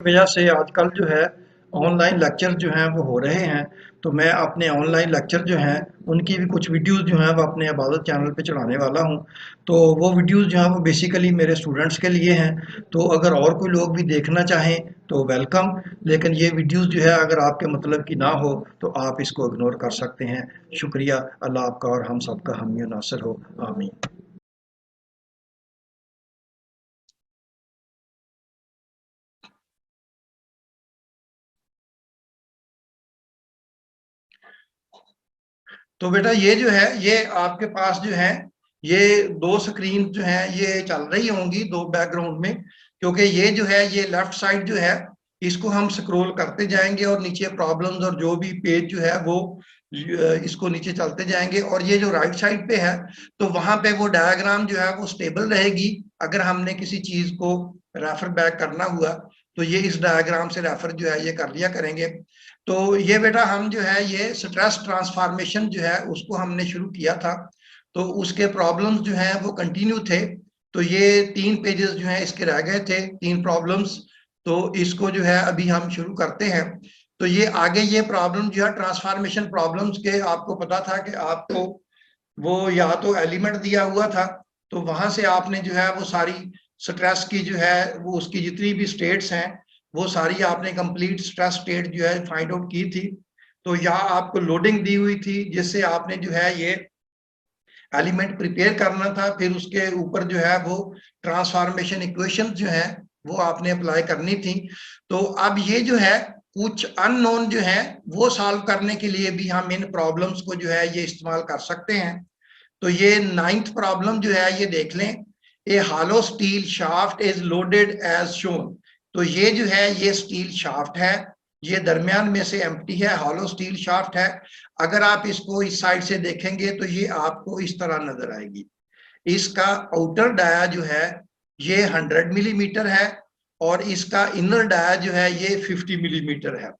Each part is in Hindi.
वजह से आजकल जो है ऑनलाइन लेक्चर जो हैं वो हो रहे हैं। तो मैं अपने ऑनलाइन लेक्चर जो हैं उनकी भी कुछ वीडियोस जो हैं वो अपने इबादत चैनल पे चढ़ाने वाला हूं। तो वो वीडियोस जो हैं वो बेसिकली मेरे स्टूडेंट्स के लिए हैं। तो अगर और कोई लोग भी देखना चाहें तो वेलकम। लेकिन ये वीडियोस जो है अगर आपके मतलब की ना हो तो आप इसको इग्नोर कर सकते हैं। शुक्रिया। अल्लाह आपका और हम सबका हामी नासिर हो। आमीन। तो बेटा ये जो है ये आपके पास जो है ये दो स्क्रीन जो है ये चल रही होंगी दो बैकग्राउंड में, क्योंकि ये जो है ये लेफ्ट साइड जो है इसको हम स्क्रॉल करते जाएंगे और नीचे प्रॉब्लम्स और जो भी पेज जो है वो इसको नीचे चलते जाएंगे। और ये जो राइट साइड पे है तो वहां पे वो डायग्राम जो है वो स्टेबल रहेगी। अगर हमने किसी चीज को रेफर बैक करना हुआ तो ये इस डायग्राम से रेफर जो है ये कर लिया करेंगे। तो ये बेटा हम जो है ये स्ट्रेस ट्रांसफॉर्मेशन जो है उसको हमने शुरू किया था। तो उसके प्रॉब्लम्स जो हैं वो कंटिन्यू थे। तो ये 3 पेजेस जो हैं इसके रह गए थे, 3 प्रॉब्लम्स। तो इसको जो है अभी हम शुरू करते हैं। तो ये आगे ये प्रॉब्लम जो है ट्रांसफॉर्मेशन प्रॉब्लम्स के, आपको पता था कि आपको वो या तो एलिमेंट दिया हुआ था तो वहां से आपने जो है वो सारी स्ट्रेस की जो है वो उसकी जितनी भी स्टेट्स हैं वो सारी आपने कंप्लीट स्ट्रेस स्टेट जो है फाइंड आउट की थी। तो यहाँ आपको लोडिंग दी हुई थी जिससे आपने जो है ये एलिमेंट प्रिपेयर करना था, फिर उसके ऊपर जो है वो ट्रांसफॉर्मेशन इक्वेशन जो है वो आपने अप्लाई करनी थी। तो अब ये जो है कुछ अननोन जो है वो सॉल्व करने के लिए भी हम इन प्रॉब्लम्स को जो है ये इस्तेमाल कर सकते हैं। तो ये 9th प्रॉब्लम जो है ये देख लें। A hollow steel shaft is loaded as shown. तो ये जो है ये स्टील शाफ्ट है, ये दरमियान में से एम्प्टी है, हॉलो स्टील शाफ्ट है। अगर आप इसको इस साइड से देखेंगे तो ये आपको इस तरह नजर आएगी। इसका आउटर डाया जो है ये 100 मिलीमीटर है और इसका इनर डाया जो है ये 50 मिलीमीटर है।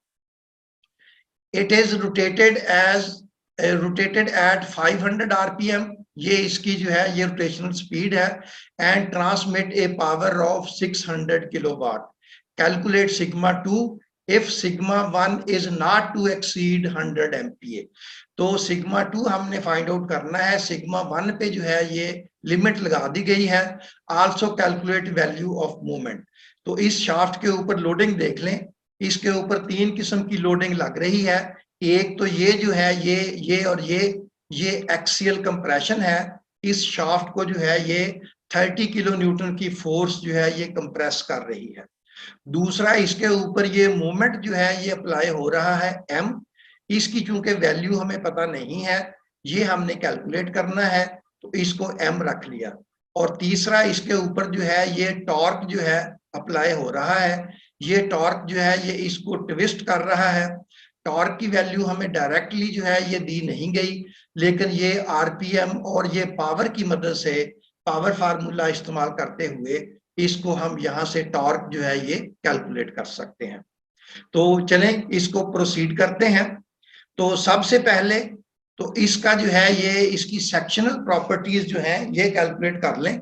It is rotated at 500 RPM. ये इसकी जो है ये रोटेशनल स्पीड है। And transmit a power of 600 kilowatt. Calculate sigma 2 if sigma 1 is not to exceed 100 MPa. तो सिग्मा 2 हमने फाइंड आउट करना है, सिग्मा 1 पे जो है ये लिमिट लगा दी गई है। Also calculate value of movement. तो इस शाफ्ट के ऊपर लोडिंग देख लें। इसके ऊपर 3 किस्म की लोडिंग लग रही है। एक तो ये जो है ये और ये एक्सियल कंप्रेशन है। इस शाफ्ट को जो है ये 30 किलो न्यूटन की फोर्स जो है ये कंप्रेस कर रही है। दूसरा इसके ऊपर ये मोमेंट जो है ये अप्लाई हो रहा है एम। इसकी चूंकि वैल्यू हमें पता नहीं है, ये हमने कैलकुलेट करना है तो इसको एम रख लिया। और तीसरा इसके ऊपर जो है ये टॉर्क जो है अप्लाई हो रहा है। ये टॉर्क जो है ये इसको ट्विस्ट कर रहा है। टॉर्क की वैल्यू हमें डायरेक्टली जो है ये दी नहीं गई, लेकिन ये आरपीएम और ये पावर की मदद से पावर फार्मूला इस्तेमाल करते हुए इसको हम यहाँ से टॉर्क जो है ये कैलकुलेट कर सकते हैं। तो चलें इसको प्रोसीड करते हैं। तो सबसे पहले तो इसका जो है ये इसकी सेक्शनल प्रॉपर्टीज जो है ये कैलकुलेट कर लें।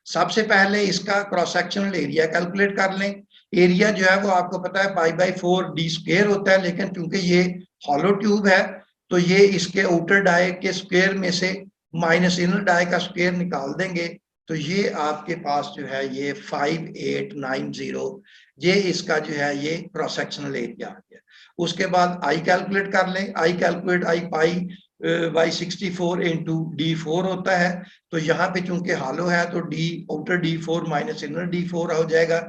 सबसे पहले इसका क्रॉस सेक्शनल एरिया कैलकुलेट कर लें। एरिया जो है वो आपको पता है π/4d² होता है, लेकिन क्योंकि ये हॉलो ट्यूब है तो ये इसके आउटर डाई के स्क्वायर में से माइनस इनर डाई का स्क्वायर निकाल देंगे। तो ये आपके पास जो है ये 5890 ये इसका जो है ये क्रॉस सेक्शनल एरिया आ गया। उसके बाद आई कैलकुलेट कर लें। I calculate I π/64 into d4 होता है। तो यहाँ पे चूंकि हालो है तो D outer d4 minus inner d4 हो जाएगा।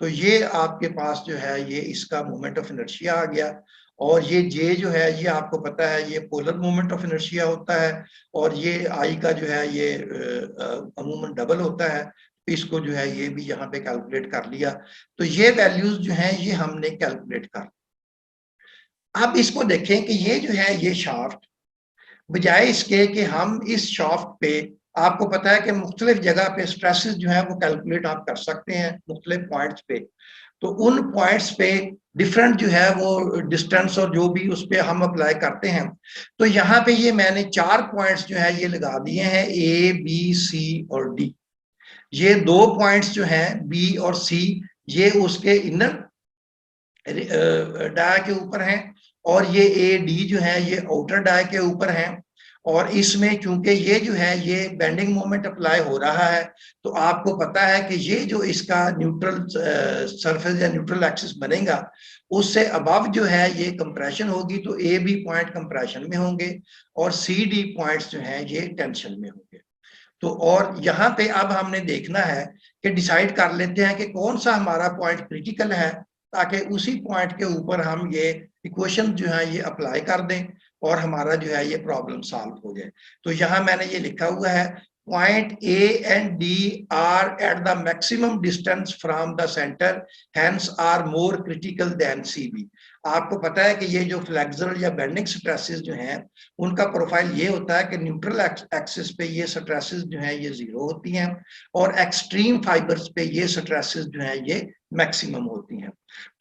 तो ये आपके पास जो है ये इसका मोमेंट ऑफ इनर्शिया आ गया। और ये जे जो है ये आपको पता है ये पोलर मोमेंट ऑफ इनर्शिया होता है और ये आई का जो है ये अमूमन डबल होता है। इसको जो है ये भी यहाँ पे कैलकुलेट कर लिया। तो ये वैल्यूज जो हैं ये हमने कैलकुलेट कर। अब इसको देखें कि ये जो है ये शाफ्ट, बजाय इसके कि हम इस शाफ्ट पे, आपको पता है कि मुख्तलिफ जगह पे स्ट्रेसेस जो है वो कैलकुलेट आप कर सकते हैं मुख्तलिफ पॉइंट्स पे। तो उन पॉइंट्स पे डिफरेंट जो है वो डिस्टेंस और जो भी उस पर हम अप्लाई करते हैं। तो यहाँ पे ये मैंने 4 पॉइंट्स जो है ये लगा दिए हैं ए बी सी और डी। ये 2 पॉइंट्स जो हैं बी और सी ये उसके इनर डाया के ऊपर हैं और ये ए डी जो है ये आउटर डाया के ऊपर हैं। और इसमें चूंकि ये जो है ये बेंडिंग मोमेंट अप्लाई हो रहा है, तो आपको पता है कि ये जो इसका न्यूट्रल सरफेस या न्यूट्रल एक्सिस बनेगा, उससे अबव जो है ये कंप्रेशन होगी, तो ए बी पॉइंट कंप्रेशन में होंगे और सी डी पॉइंट्स जो हैं ये टेंशन में होंगे। तो और यहाँ पे अब हमने देखना है कि डिसाइड कर लेते हैं कि कौन सा हमारा पॉइंट क्रिटिकल है, ताकि उसी पॉइंट के ऊपर हम ये इक्वेशन जो है ये अप्लाई कर दें और हमारा जो है ये प्रॉब्लम सॉल्व हो जाए। तो यहाँ मैंने ये लिखा हुआ है, point A and D are at the maximum distance from the centre, hence are more critical than C B. आपको पता है कि ये जो फ्लेक्सुरल या बेंडिंग स्ट्रेसेस जो हैं उनका प्रोफाइल ये होता है कि न्यूट्रल एक्सिस पे ये स्ट्रेसेस जो हैं ये जीरो होती हैं और एक्सट्रीम फाइबर्स पे ये स्ट्रेसेस जो हैं ये मैक्सिमम होती हैं।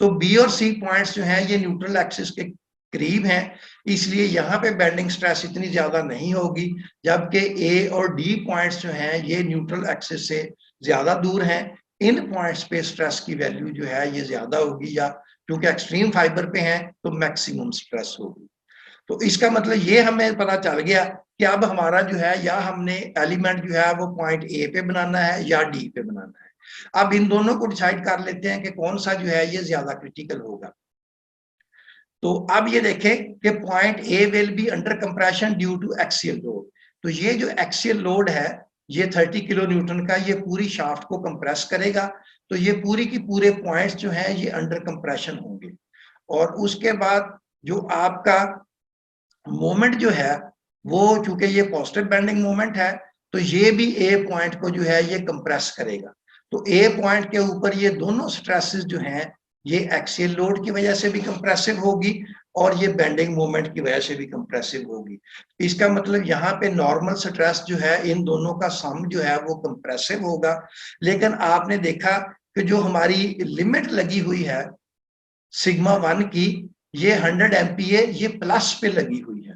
तो बी और सी पॉइंट्स जो हैं ये न्यूट्रल एक्सिस के करीब हैं, इसलिए यहाँ पे बेंडिंग स्ट्रेस इतनी ज्यादा नहीं होगी, जबकि ए और डी पॉइंट्स जो हैं ये न्यूट्रल एक्सिस से ज्यादा दूर हैं। इन पॉइंट्स पे स्ट्रेस की वैल्यू जो है ये ज्यादा होगी, या क्योंकि एक्सट्रीम फाइबर पे हैं तो मैक्सिमम स्ट्रेस होगी। तो इसका मतलब ये हमें पता चल गया कि अब हमारा जो है या हमने एलिमेंट जो है वो पॉइंट ए पे बनाना है या डी पे बनाना है। अब इन दोनों को डिसाइड कर लेते हैं कि कौन सा जो है ये ज्यादा क्रिटिकल होगा। तो अब ये देखें कि point A will be under compression due to axial load. तो ये जो एक्सियल लोड है ये 30 किलो न्यूटन का, ये पूरी शाफ्ट को कंप्रेस करेगा, तो ये पूरी की पूरे पॉइंट्स जो हैं ये अंडर कंप्रेशन होंगे। और उसके बाद जो आपका मोमेंट जो है वो चूंकि ये पॉजिटिव बेंडिंग मोमेंट है, तो ये भी ए पॉइंट को जो है ये कंप्रेस करेगा। तो ए पॉइंट के ऊपर ये दोनों स्ट्रेसेस जो हैं ये एक्सियल लोड की वजह से भी कंप्रेसिव होगी और ये बेंडिंग मोमेंट की वजह से भी कंप्रेसिव होगी। इसका मतलब यहाँ पे नॉर्मल स्ट्रेस जो है इन दोनों का सम जो है वो कंप्रेसिव होगा। लेकिन आपने देखा कि जो हमारी लिमिट लगी हुई है सिग्मा 1 की, ये 100 MPa ये प्लस पे लगी हुई है,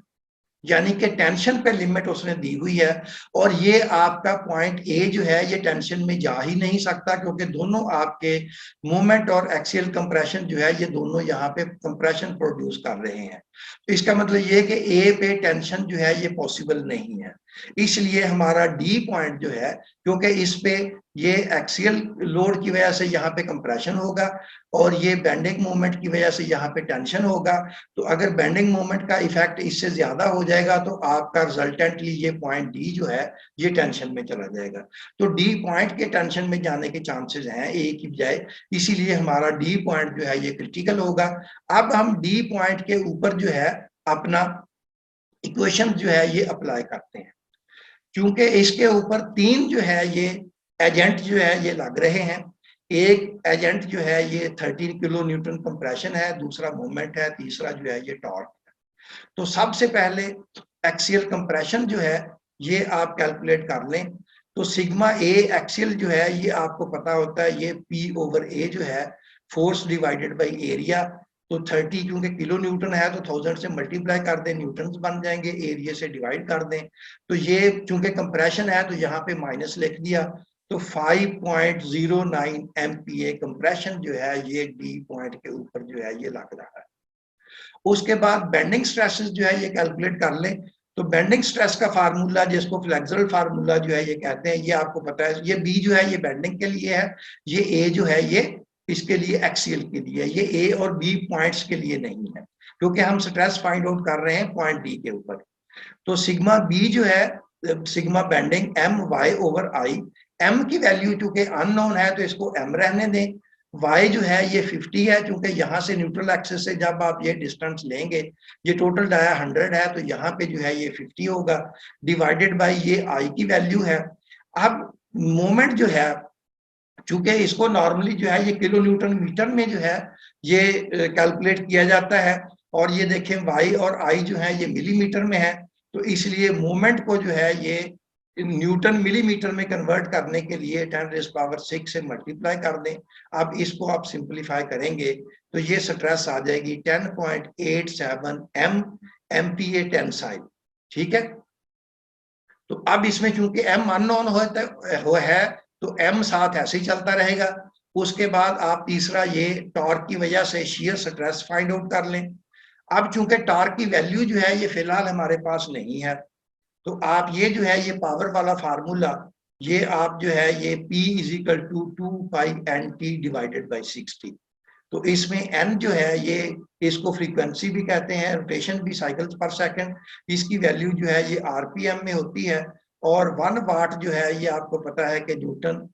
यानी कि टेंशन पे लिमिट उसने दी हुई है। और ये आपका पॉइंट ए जो है ये टेंशन में जा ही नहीं सकता, क्योंकि दोनों आपके मूवमेंट और एक्सियल कंप्रेशन जो है ये दोनों यहाँ पे कंप्रेशन प्रोड्यूस कर रहे हैं। तो इसका मतलब ये कि ए पे टेंशन जो है ये पॉसिबल नहीं है। इसलिए हमारा डी पॉइंट जो है, क्योंकि इस पे ये एक्सियल लोड की वजह से यहाँ पे कंप्रेशन होगा और ये बेंडिंग मोमेंट की वजह से यहाँ पे टेंशन होगा, तो अगर बेंडिंग मोमेंट का इफेक्ट इससे ज्यादा हो जाएगा तो आपका रिजल्टेंटली ये पॉइंट डी जो है ये टेंशन में चला जाएगा। तो डी पॉइंट के टेंशन में जाने के चांसेस हैं ए की बजाय, इसीलिए हमारा डी पॉइंट जो है ये क्रिटिकल होगा। अब हम डी पॉइंट के ऊपर जो है अपना इक्वेशन जो है ये अप्लाई करते हैं। क्योंकि इसके ऊपर तीन जो है ये एजेंट जो है ये लग रहे हैं। एक एजेंट जो है ये 13 किलो न्यूटन कंप्रेशन है, दूसरा मूवमेंट है, तीसरा जो है ये टॉर्क है। तो सबसे पहले एक्सियल कंप्रेशन जो है ये आप कैलकुलेट कर लें। तो सिग्मा ए एक्सियल जो है ये आपको पता होता है ये पी ओवर ए जो है फोर्स डिवाइडेड बाई एरिया। तो 30 क्योंकि किलो न्यूटन है तो 1000 से मल्टीप्लाई कर दें, न्यूटन बन जाएंगे, एरिया से डिवाइड कर दें। तो ये चूंकि कंप्रेशन है तो यहाँ पे माइनस लिख दिया, तो 5.09 MPa कंप्रेशन जो है ये डी पॉइंट के ऊपर जो है ये लग रहा है। उसके बाद बेंडिंग स्ट्रेसेस जो है ये कैलकुलेट कर लें। तो बेंडिंग स्ट्रेस का फार्मूला जिसको फ्लेक्सुरल फार्मूला जो है ये कहते हैं, ये आपको पता है, ये बी जो है ये बेंडिंग के लिए है, ये ए जो है ये इसके लिए एक्सियल के लिए, ये ए और बी पॉइंट्स के लिए नहीं है, क्योंकि हम स्ट्रेस फाइंड आउट कर रहे हैं पॉइंट डी के ऊपर। तो सिग्मा बी जो है sigma bending M y over I, M की वैल्यू चूंकि अननोन है तो इसको एम रहने दें। y जो है ये 50 है, क्योंकि यहाँ से न्यूट्रल एक्सिस से जब आप ये डिस्टेंस लेंगे, ये टोटल डाया 100 है, तो यहाँ पे जो है ये 50 होगा, डिवाइडेड बाय ये i की वैल्यू है। अब मोमेंट जो है चूंकि इसको नॉर्मली जो है ये किलो न्यूटन मीटर में जो है ये कैलकुलेट किया जाता है, और ये देखें y और i जो है ये मिलीमीटर में है, तो इसलिए मोमेंट को जो है ये न्यूटन मिलीमीटर में कन्वर्ट करने के लिए 10⁻6 से मल्टीप्लाई कर दें। अब इसको आप सिंपलीफाई करेंगे तो ये स्ट्रेस आ जाएगी 10.87 MPa टेंसाइल। ठीक है, तो अब इसमें चूंकि m अननोन है तो m साथ ऐसे ही चलता रहेगा, उसके बाद आप तीसरा ये टॉर्क की वजह से शियर स्ट्रेस फाइंड आउट कर लें। अब चूंकि टॉर्क की वैल्यू जो है ये फिलहाल हमारे पास नहीं है, तो आप ये जो है ये पावर वाला फार्मूला ये आप जो है ये P is equal to 2π/NT divided by 60। तो इसमें n जो है ये इसको फ्रीक्वेंसी भी कहते हैं, रोटेशन भी साइकिल्स पर सेकंड, इसकी वैल्यू जो है ये RPM में होती है। और 1 वाट जो है ये आपको पता है कि न्यूटन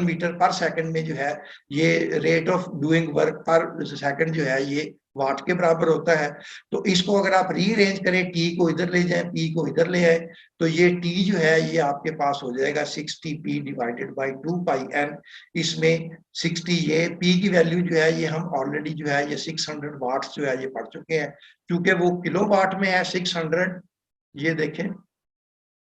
मीटर पर सेकंड में जो है ये रेट ऑफ डूइंग वर्क पर सेकंड जो है ये वाट के बराबर होता है। तो इसको अगर आप रीअरेंज करें, टी को इधर ले जाएं, पी को इधर ले आए, तो ये टी जो है ये आपके पास हो जाएगा 60p डिवाइडेड बाई 2πn। इसमें 60 ये पी की वैल्यू जो है ये हम ऑलरेडी जो है ये 600 वाट्स जो है ये पढ़ चुके हैं, क्योंकि वो किलो वाट में है 600, ये देखें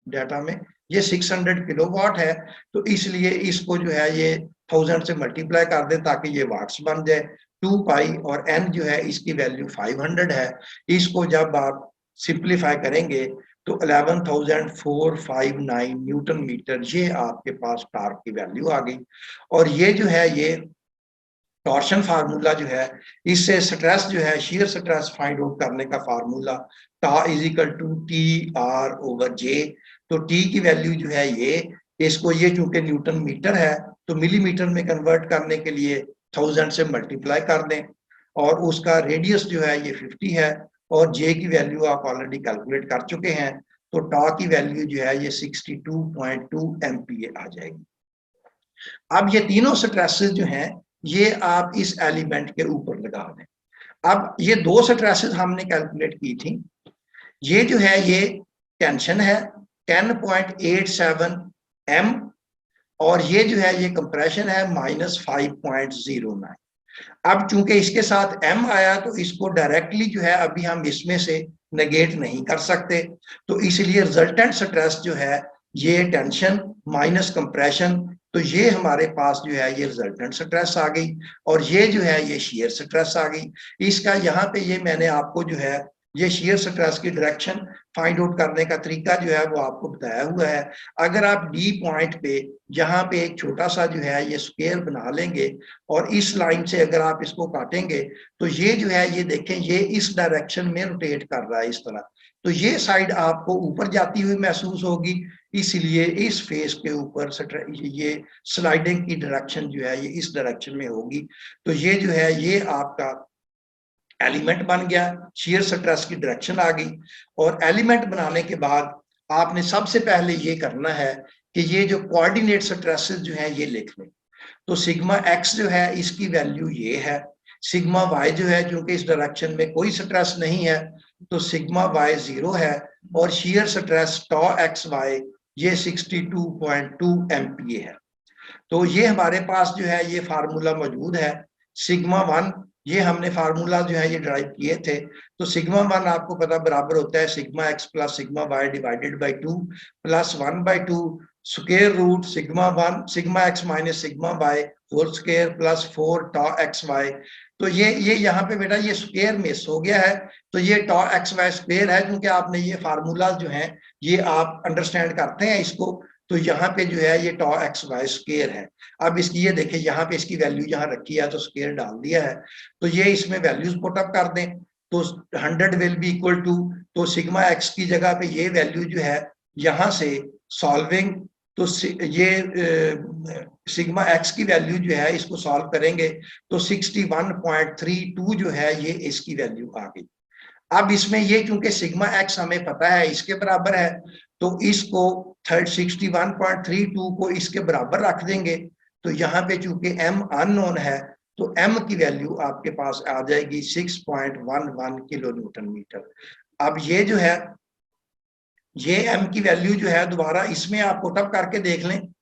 डाटा में ये 600 किलोवाट है, तो इसलिए इसको जो है ये 1000 से मल्टीप्लाई कर दें ताकि ये वाट्स बन जाए। 2π और n जो है इसकी वैल्यू 500 है। इसको जब आप सिंप्लीफाई करेंगे तो 11,459 न्यूटन मीटर ये आपके पास टॉर्क की वैल्यू आ गई। और ये जो है ये टॉर्शन फार्मूला जो है, इससे स्ट्रेस जो है शियर स्ट्रेस फाइंड आउट करने का फार्मूला टा इज इक्वल टू T/R/J। तो टी की वैल्यू जो है ये, इसको ये चूंकि न्यूटन मीटर है तो मिलीमीटर में कन्वर्ट करने के लिए 1000 से मल्टीप्लाई कर दें, और उसका रेडियस जो है ये 50 है, और जे की वैल्यू आप ऑलरेडी कैलकुलेट कर चुके हैं, तो टा की वैल्यू जो है ये 62.2 MPa आ जाएगी। अब ये तीनों स्ट्रेसेस जो हैं ये आप इस एलिमेंट के ऊपर लगा दें। अब ये दो स्ट्रेसेस हमने कैलकुलेट की थी, ये जो है ये टेंशन है 10.87 M, और ये जो है ये कंप्रेशन है -5.09। अब चूंकि इसके साथ M आया तो इसको डायरेक्टली जो है अभी हम इसमें से नेगेट नहीं कर सकते, तो इसलिए रिजल्टेंट स्ट्रेस जो है ये टेंशन माइनस कंप्रेशन, तो ये हमारे पास जो है ये रिजल्टेंट स्ट्रेस आ गई, और ये जो है ये शियर स्ट्रेस आ गई। इसका यहाँ पे ये मैंने आपको जो है ये शियर स्ट्रेस की डायरेक्शन फाइंड आउट करने का तरीका जो है वो आपको बताया हुआ है। अगर आप डी पॉइंट पे यहाँ पे एक छोटा सा जो है ये स्क्वायर बना लेंगे और इस लाइन से अगर आप इसको काटेंगे तो ये जो है ये देखें ये इस डायरेक्शन में रोटेट कर रहा है इस तरह, तो ये साइड आपको ऊपर जाती हुई महसूस होगी, इसलिए इस फेस के ऊपर ये स्लाइडिंग की डायरेक्शन जो है ये इस डायरेक्शन में होगी। तो ये जो है ये आपका एलिमेंट बन गया, शियर स्ट्रेस की डायरेक्शन आ गई। और एलिमेंट बनाने के बाद आपने सबसे पहले ये करना है कि ये जो कोऑर्डिनेट स्ट्रेसेस जो हैं ये लिख लें। तो सिग्मा एक्स जो है इसकी वैल्यू ये है, सिग्मा वाई जो है क्योंकि इस डायरेक्शन में कोई स्ट्रेस नहीं है तो सिग्मा वाई 0 है, और शियर स्ट्रेस टॉ एक्स वाई ये 62.2 MPa है। तो ये हमारे पास जो है ये फार्मूला मौजूद है। सिग्मा 1 ये हमने फार्मूला जो है ये ड्राइव किए थे, तो सिग्मा 1 आपको पता बराबर होता है sigma x plus sigma y divided by 2 plus 1/2 square root sigma x minus sigma y whole square plus 4 tau x Y. तो ये यहाँ पे बेटा ये स्क्वायर मिस हो गया है, तो ये टॉ एक्स वाई स्क्वायर है, क्योंकि आपने ये फार्मूला जो है ये आप अंडरस्टैंड करते हैं इसको, तो यहाँ पे जो है ये टॉ एक्स वाई स्क्वायर है। अब इसकी ये देखें यहाँ पे इसकी वैल्यू यहाँ रखी है तो स्क्वायर डाल दिया है, तो ये इसमें वैल्यूज पुट अप कर दें तो 100 विल बी इक्वल टू, तो सिग्मा एक्स की जगह पे ये वैल्यू जो है यहाँ से सॉल्विंग, तो ये सिग्मा एक्स की वैल्यू जो है इसको सॉल्व करेंगे तो 61.32 जो है ये इसकी वैल्यू आ गई। अब इसमें ये क्योंकि सिग्मा एक्स हमें पता है इसके बराबर है, तो इसको 61.32 को इसके बराबर रख देंगे, तो यहाँ पे चूंकि m अननोन है तो m की वैल्यू आपके पास आ जाएगी 6.11 किलो न्यूटन मीटर। अब ये जो है ये m की वैल्यू जो है दोबारा इसमें आप पुटअप करके देख लें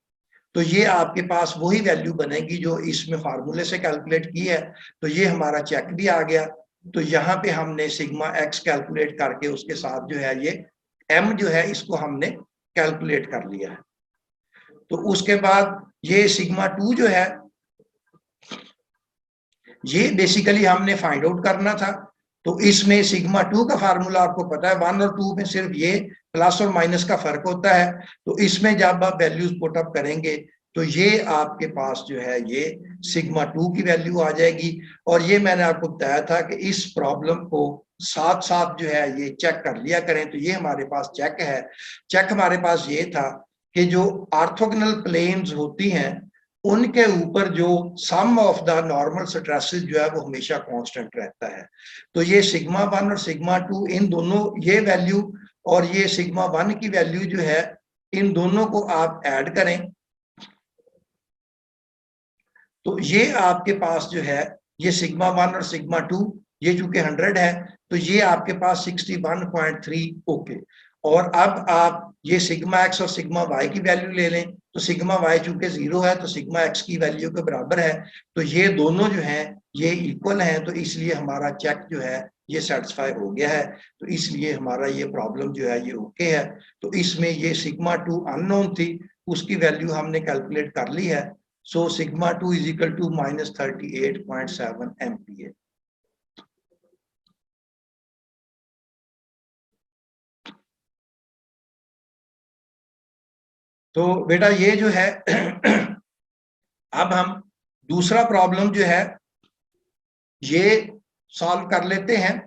तो ये आपके पास वही वैल्यू बनेगी जो इसमें फार्मूले से कैलकुलेट की है। तो ये हमारा चेक भी आ गया, तो यहाँ पे हमने सिग्मा एक्स कैलकुलेट करके उसके साथ जो है ये m जो है इसको हमने कैलकुलेट कर लिया है। तो उसके बाद ये सिग्मा 2 जो है ये बेसिकली हमने फाइंड आउट करना था, तो इसमें सिग्मा 2 का फार्मूला आपको पता है 1 और 2 में सिर्फ ये प्लस और माइनस का फर्क होता है, तो इसमें जब आप वैल्यूज पुट अप करेंगे तो ये आपके पास जो है ये सिग्मा 2 की वैल्यू आ जाएगी। और ये मैंने आपको बताया था कि इस प्रॉब्लम को साथ साथ जो है ये चेक कर लिया करें। तो ये हमारे पास चेक है। चेक हमारे पास ये था कि जो ऑर्थोगोनल प्लेन्स होती हैं उनके ऊपर जो सम ऑफ द नॉर्मल स्ट्रेसेस जो है वो हमेशा कांस्टेंट रहता है। तो ये सिग्मा 1 और सिग्मा 2 इन दोनों ये वैल्यू और ये सिग्मा 1 की वैल्यू जो है इन दोनों को आप ऐड करें तो ये आपके पास जो है ये सिग्मा 1 और सिग्मा 2 ये चूंकि 100 है तो ये आपके पास 61.3 ओके। और अब आप ये सिग्मा एक्स और सिग्मा वाई की वैल्यू ले लें तो सिग्मा वाई चूंकि 0 है तो सिग्मा एक्स की वैल्यू के बराबर है। तो ये दोनों जो है ये इक्वल हैं तो इसलिए हमारा चेक जो है ये सेटिस्फाई हो गया है। तो इसलिए हमारा ये प्रॉब्लम जो है ये ओके है। तो इसमें ये सिग्मा 2 अननोन थी उसकी वैल्यू हमने कैलकुलेट कर ली है। So sigma 2 is equal to minus 38.7 MPa. तो बेटा ये जो है अब हम दूसरा प्रॉब्लम जो है ये सॉल्व कर लेते हैं।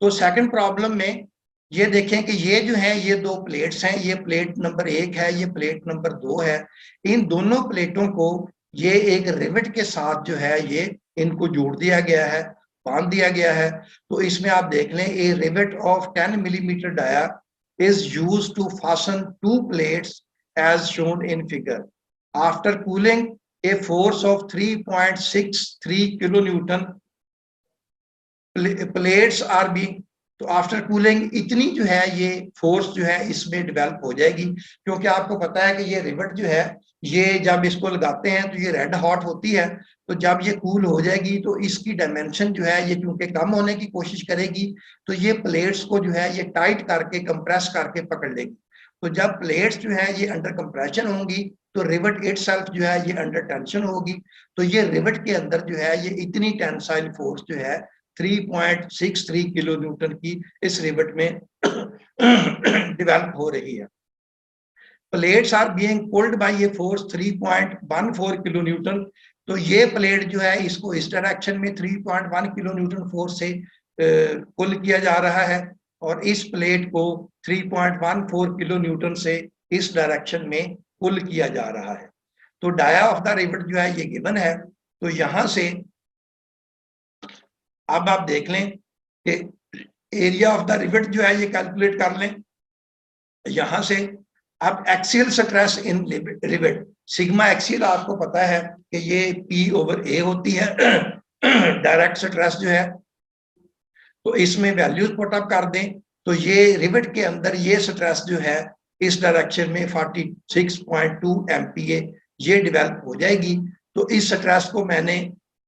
तो सेकंड प्रॉब्लम में ये देखें कि ये जो है ये दो प्लेट्स हैं, ये प्लेट नंबर 1 है, ये प्लेट नंबर 2 है। इन दोनों प्लेटों को ये एक रिवेट के साथ जो है ये इनको जोड़ दिया गया है, बांध दिया गया है। तो इसमें आप देख लें a rivet of 10 millimetre dia is used to fasten two plates as shown in figure. After cooling, a force of 3.63 kilonewton plates are being तो आफ्टर कूलिंग इतनी जो है ये फोर्स जो है इसमें डेवलप हो जाएगी। क्योंकि आपको पता है कि ये रिवेट जो है ये जब इसको लगाते हैं तो ये रेड हॉट होती है। तो जब ये कूल हो जाएगी तो इसकी डायमेंशन जो है ये क्योंकि कम होने की कोशिश करेगी तो ये प्लेट्स को जो है ये टाइट करके कंप्रेस करके पकड़ लेगी। तो जब प्लेट्स जो है ये अंडर कंप्रेशन होंगी तो रिवेट इटसेल्फ जो है ये अंडर टेंशन होगी। तो ये रिवेट के अंदर जो है ये इतनी टेंसाइल फोर्स जो है 3.63 किलो न्यूटन की इस रिवेट में डेवलप हो रही है। Plates are being pulled by ये फोर्स 3.14 किलो न्यूटन। तो ये प्लेट जो है इसको इस डायरेक्शन में 3.1 किलो न्यूटन फोर्स से पुल किया जा रहा है और इस प्लेट को 3.14 किलो न्यूटन से इस डायरेक्शन में पुल किया जा रहा है। तो डाया ऑफ द रिवेट जो है ये गिवन है। तो यहां से अब आप देख लें कि एरिया ऑफ द रिवेट जो है ये कैलकुलेट कर लें यहां से। अब axial stress in rivet sigma axial आपको पता है कि ये P/A होती है डायरेक्ट स्ट्रेस जो है। तो इसमें वैल्यूज पुट अप कर दें तो ये रिवेट के अंदर ये स्ट्रेस जो है इस डायरेक्शन में 46.2 MPa ये डेवलप हो जाएगी। तो इस स्ट्रेस को मैंने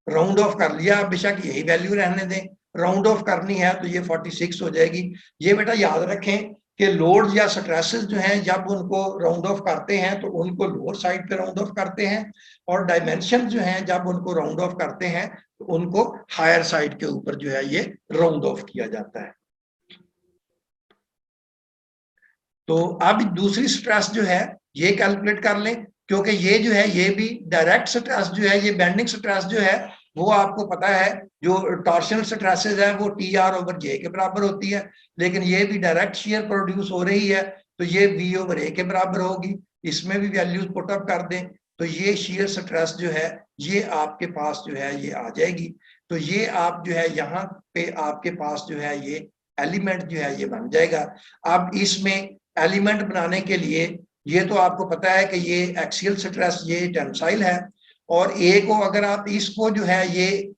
राउंड ऑफ कर लिया, बेशक यही वैल्यू रहने दें, राउंड ऑफ करनी है तो ये 46 हो जाएगी। ये बेटा याद रखें कि लोड या स्ट्रेसेस जो हैं जब उनको राउंड ऑफ करते हैं तो उनको लोअर साइड पे राउंड ऑफ करते हैं और डायमेंशन जो हैं जब उनको राउंड ऑफ करते हैं तो उनको हायर साइड के ऊपर जो है ये राउंड ऑफ किया जाता है। तो अब दूसरी स्ट्रेस जो है ये कैलकुलेट कर लें क्योंकि ये जो है ये भी डायरेक्ट स्ट्रेस जो है ये बेंडिंग स्ट्रेस जो है वो आपको पता है जो टॉर्शनल स्ट्रेसेस है वो TR/J के बराबर होती है। लेकिन ये भी डायरेक्ट शियर प्रोड्यूस हो रही है तो ये V/A के बराबर होगी। इसमें भी वैल्यूज पुट अप कर दें तो ये शियर स्ट्रेस जो है ये आपके पास जो है ये आ जाएगी। तो ये आप जो है यहाँ पे आपके पास जो है ये एलिमेंट जो है ये बन जाएगा। अब इसमें एलिमेंट बनाने के लिए ये तो आपको पता है कि ये एक्सियल स्ट्रेस ये टेंसाइल है और ए को अगर आप इसको जो है ये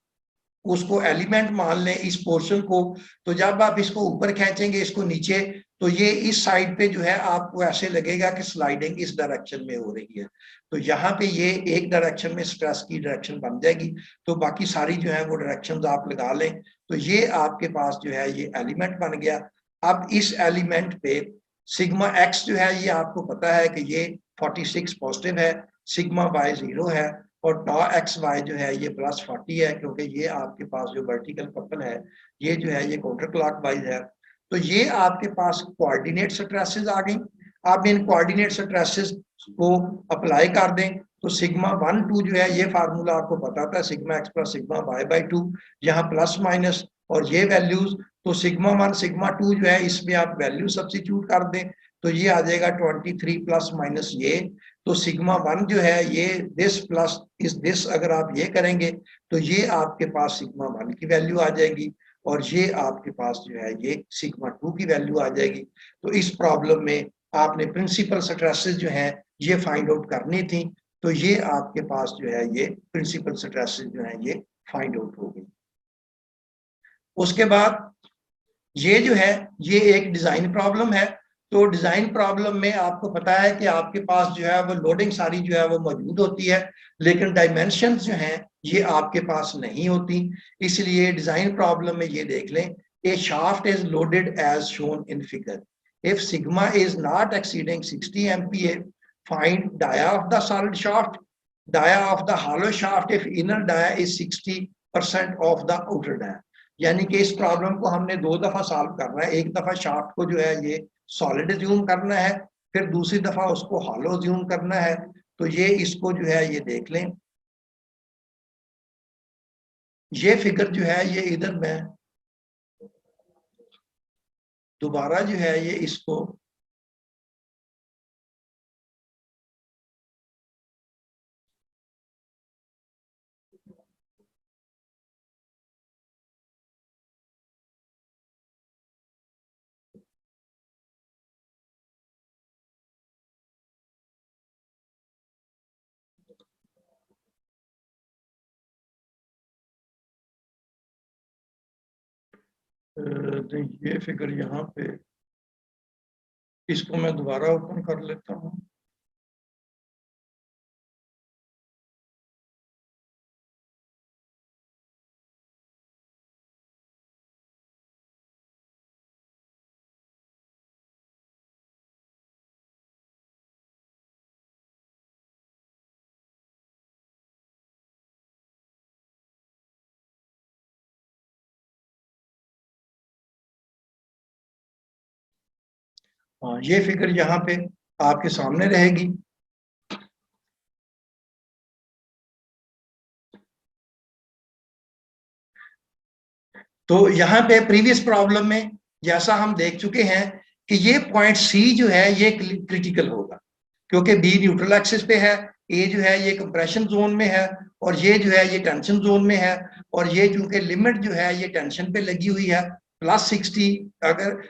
उसको एलिमेंट मान लें इस पोर्शन को तो जब आप इसको ऊपर खींचेंगे इसको नीचे तो ये इस साइड पे जो है आपको ऐसे लगेगा कि स्लाइडिंग इस डायरेक्शन में हो रही है। तो यहाँ पे ये एक डायरेक्शन में स्ट्रेस की डायरेक्शन बन जाएगी। तो बाकी सारी जो है वो डायरेक्शंस आप लगा लें तो ये आपके पास जो है ये एलिमेंट बन गया। अब इस एलिमेंट पे सिग्मा एक्स जो है ये आपको पता है कि ये 46 पॉजिटिव है, सिग्मा वाई 0 है और टॉ एक्स वाई जो है ये +40 है क्योंकि ये आपके पास जो वर्टिकल कपल है ये जो है ये काउंटर क्लॉकवाइज है। तो ये आपके पास कोऑर्डिनेट स्ट्रेसेस आ गई। अब इन कोऑर्डिनेट स्ट्रेसेस को अप्लाई कर दें तो सिग्मा 1 2 जो है ये फार्मूला आपको पता था, sigma x plus sigma y by 2, यहाँ प्लस माइनस और ये वैल्यूज, तो सिग्मा 1 सिग्मा 2 जो है इसमें आप वैल्यू सब्स्टिट्यूट कर दें तो ये आ जाएगा 23 प्लस माइनस ये, तो सिग्मा 1 जो है ये दिस प्लस इस दिस, अगर आप ये करेंगे तो ये आपके पास सिग्मा 1 की वैल्यू आ जाएगी और ये आपके पास जो है ये सिग्मा 2 की वैल्यू आ जाएगी। तो इस प्रॉब्लम में आपने प्रिंसिपल स्ट्रेसेस जो है ये फाइंड आउट करनी थी, तो ये आपके पास जो है ये प्रिंसिपल स्ट्रेसेस जो है ये फाइंड आउट हो गई। उसके बाद ये जो है ये एक डिजाइन प्रॉब्लम है, तो डिजाइन प्रॉब्लम में आपको पता है कि आपके पास जो है वो लोडिंग सारी जो है वो मौजूद होती है, लेकिन डायमेंशंस जो हैं ये आपके पास नहीं होती। इसलिए डिजाइन प्रॉब्लम में ये देख लें, a shaft is loaded as shown in figure, if sigma is not exceeding 60 MPa, find dia of the solid shaft, dia of the hollow shaft if inner dia is 60% of the outer dia. यानी कि इस प्रॉब्लम को हमने 2 दफा सॉल्व करना है, एक दफा शाफ्ट को जो है ये सॉलिड ज्यूम करना है, फिर दूसरी दफा उसको हॉलो ज्यूम करना है। तो ये इसको जो है ये देख लें, ये फिगर जो है ये इधर मैं दोबारा जो है ये इसको तो ये फिगर यहाँ पे इसको मैं दोबारा ओपन कर लेता हूँ। हाँ, ये फिगर यहाँ पे आपके सामने रहेगी। तो यहाँ पे प्रीवियस प्रॉब्लम में जैसा हम देख चुके हैं कि ये पॉइंट सी जो है ये क्रिटिकल होगा, क्योंकि बी न्यूट्रल एक्सिस पे है, ए जो है ये कंप्रेशन जोन में है और ये जो है ये टेंशन जोन में है, और ये चूंकि लिमिट जो है ये टेंशन पे लगी हुई है +60, अगर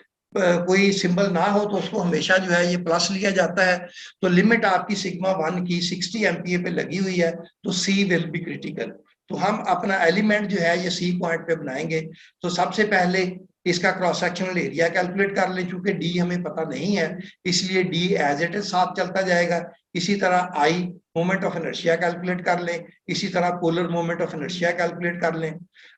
कोई सिंबल ना हो तो उसको हमेशा जो है ये प्लस लिया जाता है, तो लिमिट आपकी सिग्मा 1 की 60 MPa पे लगी हुई है, तो सी विल बी क्रिटिकल। तो हम अपना एलिमेंट जो है ये सी पॉइंट पे बनाएंगे। तो सबसे पहले इसका क्रॉस सेक्शनल एरिया कैलकुलेट कर लें, चूंकि डी हमें पता नहीं है इसलिए डी एज इट इज साथ चलता जाएगा। इसी तरह आई मोमेंट ऑफ इनर्शिया कैलकुलेट कर लें, इसी तरह polar moment of inertia calculate कर लें।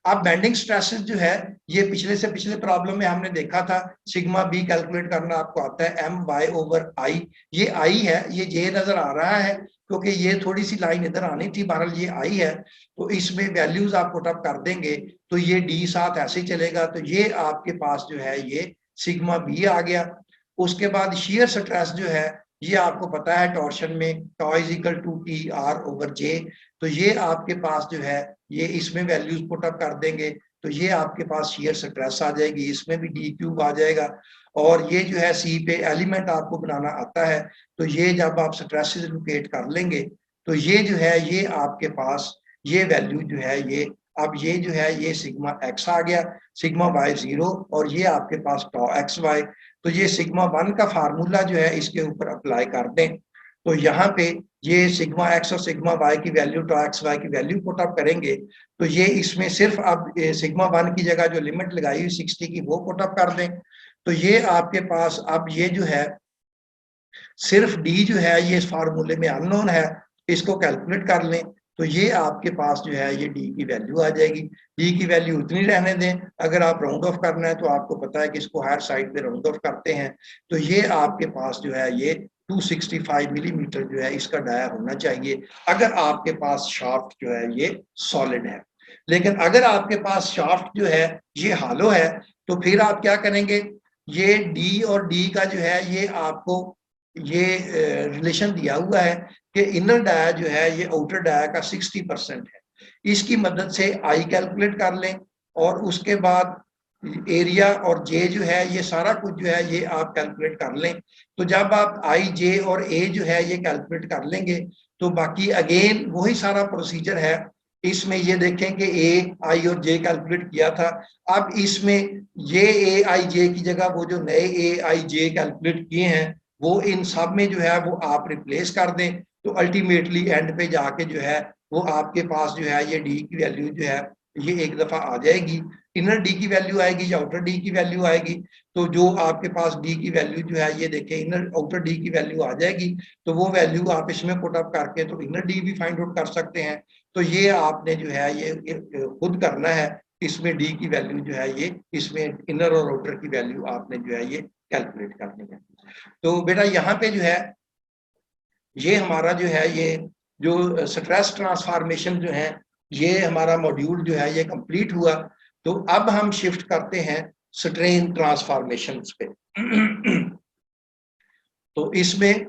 अब बेंडिंग स्ट्रेसेस जो है ये पिछले से पिछले प्रॉब्लम में हमने देखा था, सिग्मा बी कैलकुलेट करना आपको आता है My/I, ये आई है, ये जे नजर आ रहा है क्योंकि ये थोड़ी सी लाइन इधर आनी थी, बहरहाल ये आई है, तो इसमें वैल्यूज आप पुट अप कर देंगे तो ये डी साथ ऐसे ही चलेगा, तो ये आपके पास जो है ये सिग्मा बी आ गया। उसके बाद शेयर स्ट्रेस जो है ये आपको पता है टॉर्शन में tau is equal to T R over J, तो ये आपके पास जो है ये इसमें वैल्यूज पुट अप कर देंगे तो ये आपके पास शेयर स्ट्रेस आ जाएगी, इसमें भी डी क्यूब आ जाएगा। और ये जो है सी पे एलिमेंट आपको बनाना आता है, तो ये जब आप स्ट्रेसेस लोकेट कर लेंगे तो ये जो है ये आपके पास ये वैल्यू जो है ये, अब ये जो है ये सिग्मा एक्स आ गया, सिग्मा वाई 0 और ये आपके पास टॉ एक्स वाई, तो ये सिग्मा 1 का फार्मूला जो है इसके ऊपर अप्लाई कर दें। तो यहाँ पे ये सिग्मा एक्स और सिग्मा वाई की वैल्यू टॉ एक्स वाई की वैल्यू पुट अप करेंगे तो ये इसमें सिर्फ अब सिग्मा 1 की जगह जो लिमिट लगाई हुई 60 की वो पुट अप कर दें, तो ये आपके पास अब ये जो है सिर्फ डी जो है ये इस फार्मूले में अननोन है, इसको कैलकुलेट कर लें तो ये आपके पास जो है ये डी की वैल्यू आ जाएगी। डी की वैल्यू उतनी रहने दें, अगर आप राउंड ऑफ करना है तो आपको पता है कि इसको हायर साइड पे राउंड ऑफ करते हैं, तो ये आपके पास जो है ये 265 मिलीमीटर जो है इसका डाया होना चाहिए अगर आपके पास शाफ्ट जो है ये सॉलिड है। लेकिन अगर आपके पास शाफ्ट जो है ये हालो है तो फिर आप क्या करेंगे, ये डी और डी का जो है ये आपको ये रिलेशन दिया हुआ है कि इनर डाया जो है ये आउटर डाया का 60% है। इसकी मदद से आई कैलकुलेट कर लें और उसके बाद एरिया और जे जो है ये सारा कुछ जो है ये आप कैलकुलेट कर लें। तो जब आप आई, जे और ए जो है ये कैलकुलेट कर लेंगे तो बाकी अगेन वही सारा प्रोसीजर है। इसमें ये देखें कि ए, आई और जे कैलकुलेट किया था। अब इसमें ये ए, आई, जे की जगह वो जो नए ए, आई, जे कैलकुलेट किए हैं वो इन सब में जो है वो आप रिप्लेस कर दें, तो अल्टीमेटली एंड पे जाके जो है वो आपके पास जो है ये डी की वैल्यू जो है ये एक दफा आ जाएगी। इनर डी की वैल्यू आएगी या आउटर डी की वैल्यू आएगी। तो जो आपके पास डी की वैल्यू जो है ये देखें, इनर आउटर डी की वैल्यू आ जाएगी तो वो वैल्यू आप इसमें पुट अप करके तो इनर डी भी फाइंड आउट कर सकते हैं। तो ये आपने जो है ये खुद करना है। इसमें डी की वैल्यू जो है ये इसमें इनर और आउटर की वैल्यू आपने जो है ये कैलकुलेट करनी है। तो बेटा यहाँ पे जो है ये हमारा जो है ये जो स्ट्रेस ट्रांसफॉर्मेशन जो है ये हमारा मॉड्यूल जो है ये कंप्लीट हुआ। तो अब हम शिफ्ट करते हैं स्ट्रेन ट्रांसफॉर्मेशन पे। तो इसमें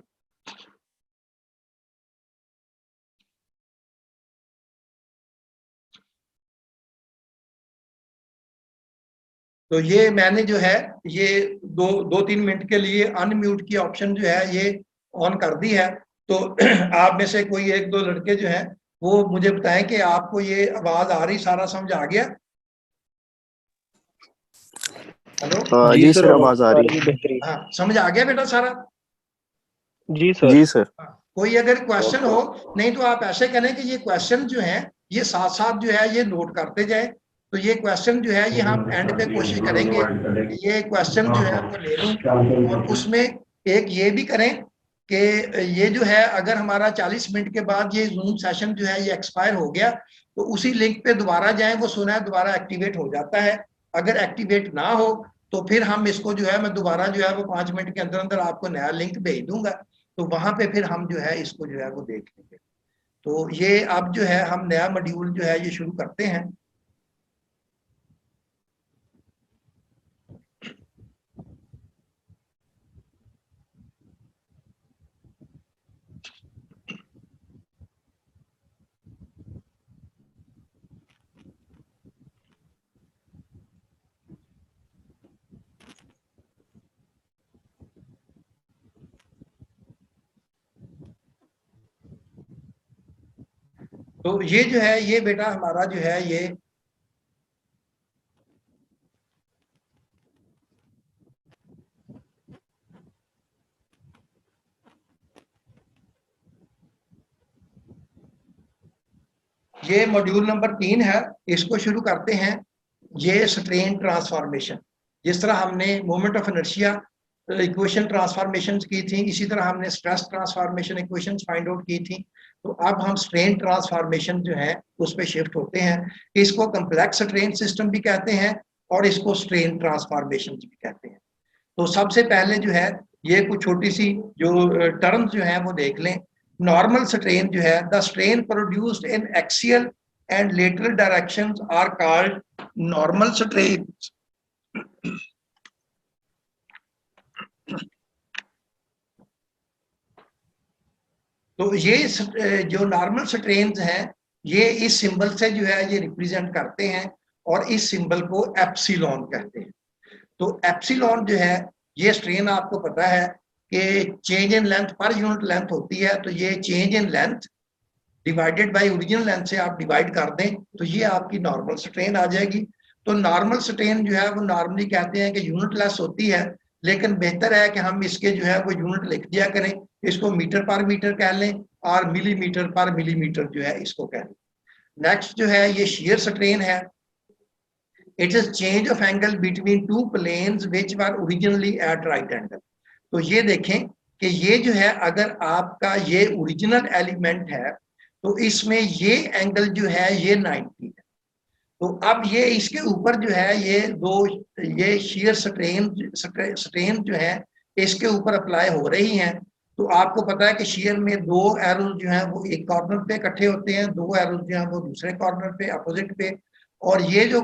तो ये मैंने जो है ये 2-3 मिनट के लिए अनम्यूट की ऑप्शन जो है ये ऑन कर दी है। तो आप में से कोई एक दो लड़के जो हैं वो मुझे बताएं कि आपको ये आवाज आ रही, सारा समझ आ गया? हेलो जी सर, आवाज आ रही है। हाँ, समझ आ गया बेटा सारा? जी सर। जी सर। कोई अगर क्वेश्चन हो, नहीं तो आप ऐसे करें कि ये क्वेश्चन जो है ये साथ साथ जो है ये नोट करते जाए। तो ये क्वेश्चन जो है ये हम एंड पे कोशिश करेंगे कि ये क्वेश्चन जो है वो ले लूं। और उसमें एक ये भी करें कि ये जो है अगर हमारा 40 मिनट के बाद ये जूम सेशन जो है ये एक्सपायर हो गया तो उसी लिंक पे दोबारा जाएं, वो सुना है दोबारा एक्टिवेट हो जाता है। अगर एक्टिवेट ना हो तो फिर हम इसको जो है मैं दोबारा जो है वो 5 मिनट के अंदर अंदर आपको नया लिंक भेज दूंगा। तो वहां पे फिर हम जो है इसको जो है वो देख लेंगे। तो ये अब जो है हम नया मॉड्यूल जो है ये शुरू करते हैं। तो ये जो है ये बेटा हमारा जो है ये मॉड्यूल नंबर 3 है। इसको शुरू करते हैं। ये स्ट्रेन ट्रांसफॉर्मेशन, जिस तरह हमने moment of inertia equation transformation की थी इसी तरह हमने stress transformation equations find out की थी। तो अब हम स्ट्रेन ट्रांसफॉर्मेशन जो है उस पर शिफ्ट होते हैं। इसको कम्प्लेक्स स्ट्रेन सिस्टम भी कहते हैं और इसको स्ट्रेन ट्रांसफॉर्मेशन भी कहते हैं। तो सबसे पहले जो है ये कुछ छोटी सी जो टर्म्स जो है वो देख लें। नॉर्मल स्ट्रेन जो है, the strain produced in axial and lateral directions are called normal strain. तो ये जो नॉर्मल स्ट्रेन्स हैं ये इस सिंबल से जो है ये रिप्रेजेंट करते हैं और इस सिंबल को एप्सिलॉन कहते हैं। तो एप्सिलॉन जो है ये स्ट्रेन आपको पता है कि change in length per unit length होती है। तो ये change in length divided by original length से आप डिवाइड कर दें तो ये आपकी नॉर्मल स्ट्रेन आ जाएगी। तो नॉर्मल स्ट्रेन जो है वो नॉर्मली कहते हैं कि यूनिट लेस होती है, लेकिन बेहतर है कि हम इसके जो है वो यूनिट लिख दिया करें। इसको मीटर पर मीटर कह लें और मिलीमीटर पर मिलीमीटर जो है इसको कह लें। नेक्स्ट जो है ये शियर स्ट्रेन है। It is change of angle between two planes which were originally at right angle. तो ये देखें कि ये जो है अगर आपका ये ओरिजिनल एलिमेंट है तो इसमें ये एंगल जो है ये 90 है। तो अब ये इसके ऊपर जो है ये शियर स्ट्रेन जो है इसके ऊपर अप्लाई हो रही हैं। तो आपको पता है कि शियर में दो एरोज जो हैं वो एक कॉर्नर पे इकट्ठे होते हैं, दो एरोज जो हैं वो दूसरे कॉर्नर पे अपोजिट पे। और ये जो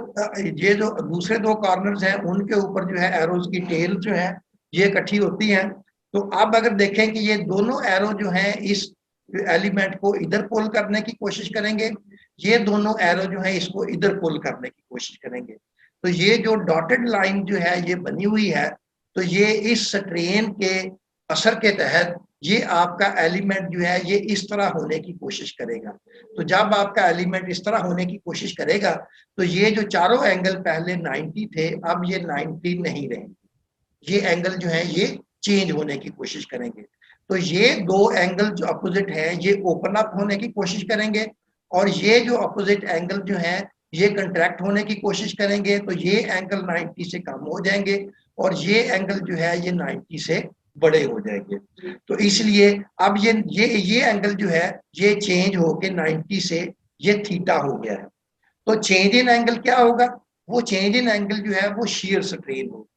दूसरे दो कॉर्नर्स हैं उनके ऊपर जो है एरोज की टेल जो है ये इकट्ठी होती हैं। तो अब अगर देखें कि ये दोनों एरो जो हैं इस एलिमेंट को इधर पुल करने की कोशिश करेंगे, ये दोनों एरो जो है इसको इधर पुल करने की कोशिश करेंगे। तो ये जो डॉटेड लाइन जो है ये बनी हुई है, तो ये इस स्ट्रेन के असर के तहत ये आपका एलिमेंट जो है ये इस तरह होने की कोशिश करेगा। तो जब आपका एलिमेंट इस तरह होने की कोशिश करेगा तो ये जो चारों एंगल पहले 90 थे अब ये 90 नहीं रहेंगे, ये एंगल जो है ये चेंज होने की कोशिश करेंगे। तो ये दो एंगल जो अपोजिट हैं ये ओपन अप होने की कोशिश करेंगे और ये जो अपोजिट एंगल जो है ये कंट्रैक्ट होने की कोशिश करेंगे। तो ये एंगल 90 से कम हो जाएंगे और ये एंगल जो है ये 90 से बड़े हो जाएंगे। तो इसलिए अब ये एंगल जो है ये चेंज होके 90 से ये थीटा हो गया है। तो चेंज इन एंगल क्या होगा, वो चेंज इन एंगल जो है वो शियर स्ट्रेन होगा।